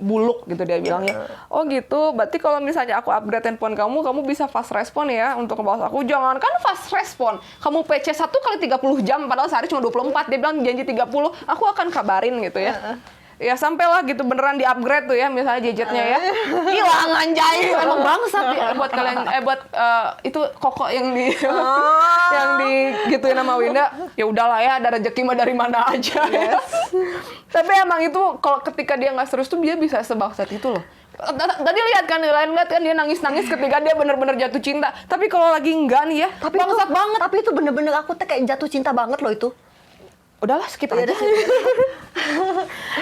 buluk gitu dia bilangnya. Oh gitu, berarti kalau misalnya aku upgrade handphone kamu bisa fast respon ya untuk ngebalas aku. Jangan kan fast respon. Kamu PC 1 kali 30 jam, padahal sehari cuma 24. Dia bilang janji 30, aku akan kabarin gitu ya. Ya sampailah gitu beneran di-upgrade tuh ya, misalnya gadgetnya ya. Hilang anjay. Emang bangsat ya buat kalian itu Koko yang yang digituin sama Winda. Ya udahlah ya, ada rezeki mah dari mana aja. Ya. Tapi emang itu kalau ketika dia nggak serius tuh dia bisa sebangsat itu loh. Tadi lihat kan dia nangis-nangis ketika dia bener-bener jatuh cinta. Tapi kalau lagi enggak nih ya, bangsat banget. Tapi itu bener-bener aku tuh kayak jatuh cinta banget loh itu. Udahlah, skip aja.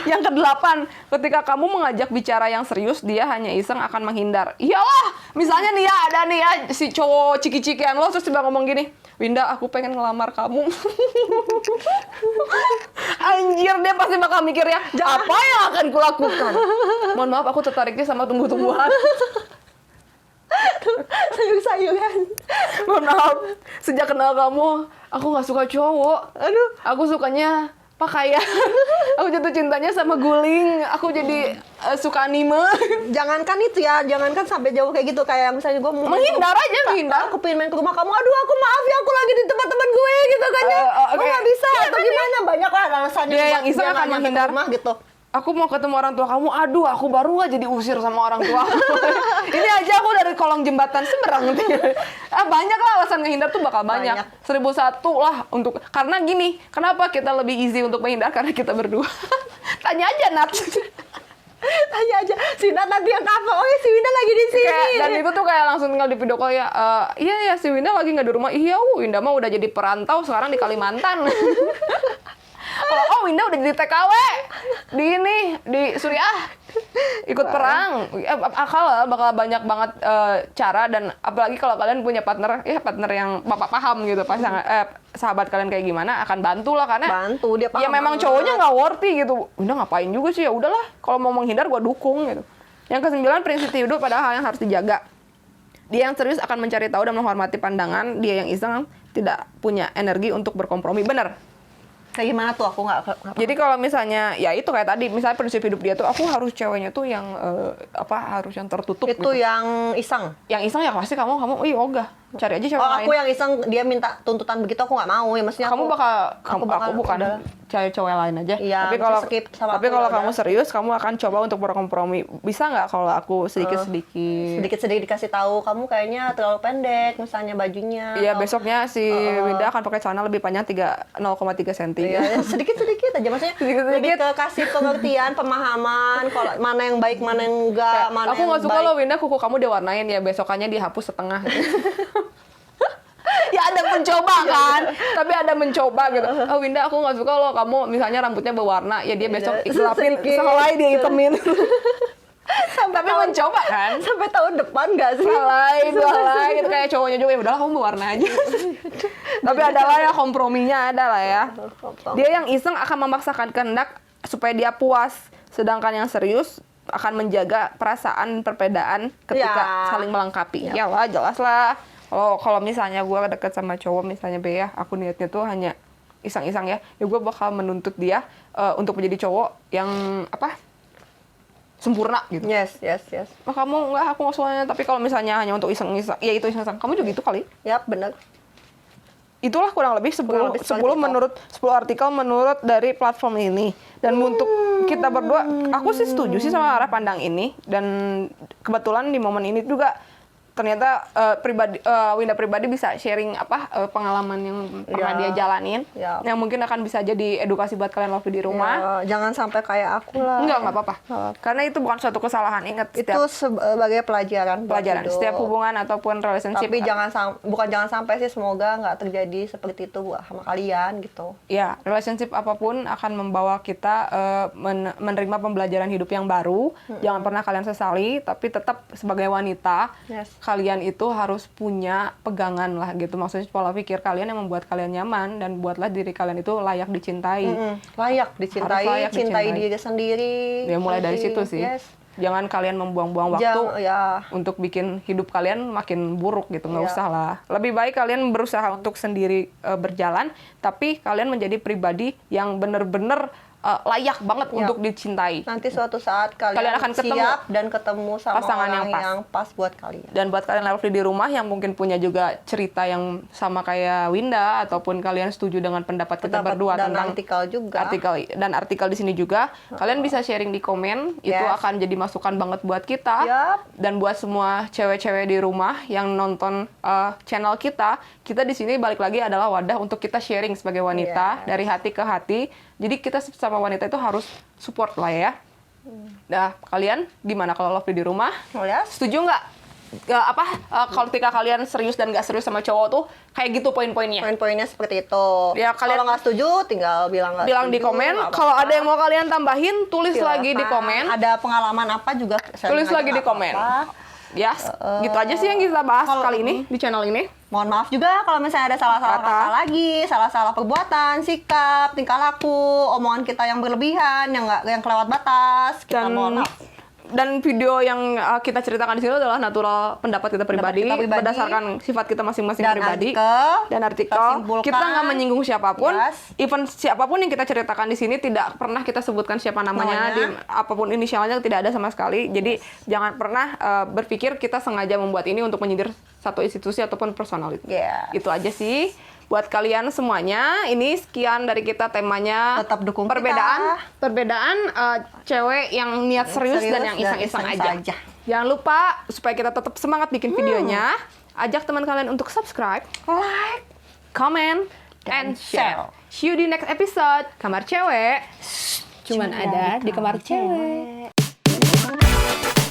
Yang ke-8, ketika kamu mengajak bicara yang serius, dia hanya iseng akan menghindar. Iyalah, misalnya nih ya, ada nih ya si cowok ciki-cikian lo, terus tiba ngomong gini, Winda, aku pengen ngelamar kamu. Anjir, dia pasti bakal mikir ya, apa yang akan kulakukan? Mohon maaf, aku tertariknya sama tumbuh-tumbuhan. Sayur-sayuran. Mohon maaf, sejak kenal kamu, aku nggak suka cowok. Aduh. Aku sukanya pakaian. Aku jatuh cintanya sama guling. Aku jadi suka anime. Jangankan itu ya, jangankan sampai jauh kayak gitu. Kayak misalnya gue mau Menghindar aja, menghindar. Aku pengen main ke rumah kamu. Aduh, aku maaf ya, aku lagi di tempat teman gue gitu kan ya. Gue nggak bisa. Atau gimana? Banyak lah alasannya. Dia yang iseng akan nggak nyampe menghindar. rumah gitu. Aku mau ketemu orang tua kamu. Aduh, aku baru aja diusir sama orang tua. Ini aja aku dari kolong jembatan seberang. Banyak lah alasan ngehindar tuh bakal banyak. 1001 lah untuk. Karena gini, kenapa kita lebih easy untuk menghindar? Karena kita berdua. Tanya aja, Nat. Tanya aja, si Winda nanti yang apa? Oh ya si Winda lagi di sini. Dan itu tuh kayak langsung tinggal di video call ya. Iya ya si Winda lagi nggak di rumah. Iya, Winda mah udah jadi perantau sekarang di Kalimantan. Oh Winda udah jadi TKW di Suriah ikut perang. Bakal banyak banget cara, dan apalagi kalau kalian punya partner yang bapak paham gitu, sahabat kalian kayak gimana, akan bantu lah, karena bantu dia paham. Ya memang cowoknya nggak worthy gitu. Winda ngapain juga sih, ya udahlah kalau mau menghindar gue dukung gitu. Yang ke-9, prinsip hidup pada hal yang harus dijaga. Dia yang serius akan mencari tahu dan menghormati pandangan, dia yang iseng tidak punya energi untuk berkompromi. Bener. Kayak gimana tuh, aku nggak. Jadi kalau misalnya, ya itu kayak tadi, misalnya prinsip hidup dia tuh, aku harus ceweknya tuh yang harus yang tertutup. Itu gitu. Yang iseng. Yang iseng ya pasti kamu ogah. Cari aja cewek lain. Aku yang iseng, dia minta tuntutan begitu, aku nggak mau ya, maksudnya Aku bukan cari cewek lain aja. Iya, tapi kalau kamu serius, kamu akan coba untuk berkompromi. Bisa nggak kalau aku sedikit dikasih tahu, kamu kayaknya terlalu pendek misalnya bajunya. Iya, besoknya si Winda akan pakai celana lebih panjang 0,3 cm. Iya, sedikit aja, maksudnya lebih ke kasih pengertian, pemahaman, kalau mana yang baik, mana yang enggak, mana aku yang nggak suka baik. loh Winda kuku kamu diwarnain, ya besokannya dihapus setengah. Ya ada mencoba kan, tapi ada mencoba gitu. Oh Winda, aku nggak suka loh kamu misalnya rambutnya berwarna, ya dia besok gelapin, sehelai dia hitamin. Tapi mencoba kan, sampai tahun depan nggak sih? sehelai, 2 helai gitu, kayak cowoknya juga, ya udahlah kamu berwarna aja. Tapi adalah ya komprominya, adalah ya. Dia yang iseng akan memaksakan kehendak supaya dia puas, sedangkan yang serius akan menjaga perasaan perbedaan ketika saling melengkapi. Ya lah, jelas lah. Kalau misalnya gue deket sama cowok, misalnya Bea, aku niatnya tuh hanya iseng-iseng ya gue bakal menuntut dia untuk menjadi cowok yang sempurna gitu. Yes. Kamu enggak, aku nggak soalnya. Tapi kalau misalnya hanya untuk iseng-iseng, ya itu iseng-iseng. Kamu juga gitu kali? Yap, benar. Itulah kurang lebih 10 artikel menurut dari platform ini. Dan untuk kita berdua, aku sih setuju sih sama arah pandang ini. Dan kebetulan di momen ini juga ternyata Winda pribadi bisa sharing pengalaman yang pernah dia jalanin, yang mungkin akan bisa jadi edukasi buat kalian waktu di rumah. Jangan sampai kayak aku lah. Enggak apa-apa. Karena itu bukan suatu kesalahan. Ingat, itu sebagai pelajaran setiap hubungan ataupun relationship. Tapi jangan sampai sih, semoga nggak terjadi seperti itu sama kalian gitu. Ya, relationship apapun akan membawa kita menerima pembelajaran hidup yang baru. Jangan pernah kalian sesali, tapi tetap sebagai wanita, kalian itu harus punya pegangan lah gitu. Maksudnya pola pikir kalian yang membuat kalian nyaman, dan buatlah diri kalian itu layak dicintai. Layak dicintai, cintai diri sendiri. Ya mulai dari situ sih. Jangan kalian membuang-buang waktu untuk bikin hidup kalian makin buruk gitu. Nggak usah lah. Lebih baik kalian berusaha untuk sendiri berjalan, tapi kalian menjadi pribadi yang benar-benar layak banget untuk dicintai. Nanti suatu saat kalian akan ketemu dan ketemu sama pasangan orang yang pas buat kalian. Dan buat kalian lovely di rumah yang mungkin punya juga cerita yang sama kayak Winda, ataupun kalian setuju dengan pendapat kita berdua dan tentang artikel di sini juga, kalian bisa sharing di komen. Itu akan jadi masukan banget buat kita. Dan buat semua cewek-cewek di rumah yang nonton channel kita di sini balik lagi adalah wadah untuk kita sharing sebagai wanita dari hati ke hati. Jadi kita sama wanita itu harus support lah ya. Nah, kalian gimana kalau lovely di rumah? Setuju nggak? Kalau ketika kalian serius dan nggak serius sama cowok tuh kayak gitu poin-poinnya? Poin-poinnya seperti itu. Ya, kalian kalau nggak setuju, tinggal bilang di komen. Kalau ada yang mau kalian tambahin, tulis lagi di komen. Ada pengalaman apa juga? Tulis lagi di komen. Gitu aja sih yang kita bahas kali ini di channel ini. Mohon maaf juga kalau misalnya ada salah-salah kata lagi, salah-salah perbuatan, sikap, tingkah laku, omongan kita yang berlebihan, yang kelewat batas. Kita mohon maaf. Dan video yang kita ceritakan di sini adalah natural pendapat kita pribadi berdasarkan sifat kita masing-masing pribadi dan artikel. Kita nggak menyinggung siapapun, even siapapun yang kita ceritakan di sini tidak pernah kita sebutkan siapa namanya, apapun inisialnya tidak ada sama sekali. Jadi jangan pernah berpikir kita sengaja membuat ini untuk menyindir satu institusi ataupun personality. Itu aja sih. Buat kalian semuanya, ini sekian dari kita temanya. Tetap dukung perbedaan cewek yang niat serius dan yang iseng-iseng aja. Jangan lupa supaya kita tetap semangat bikin videonya, ajak teman kalian untuk subscribe, like, comment, and share. See you di next episode. Kamar Cewek. Cuman ada di Kamar Cewek. Bye.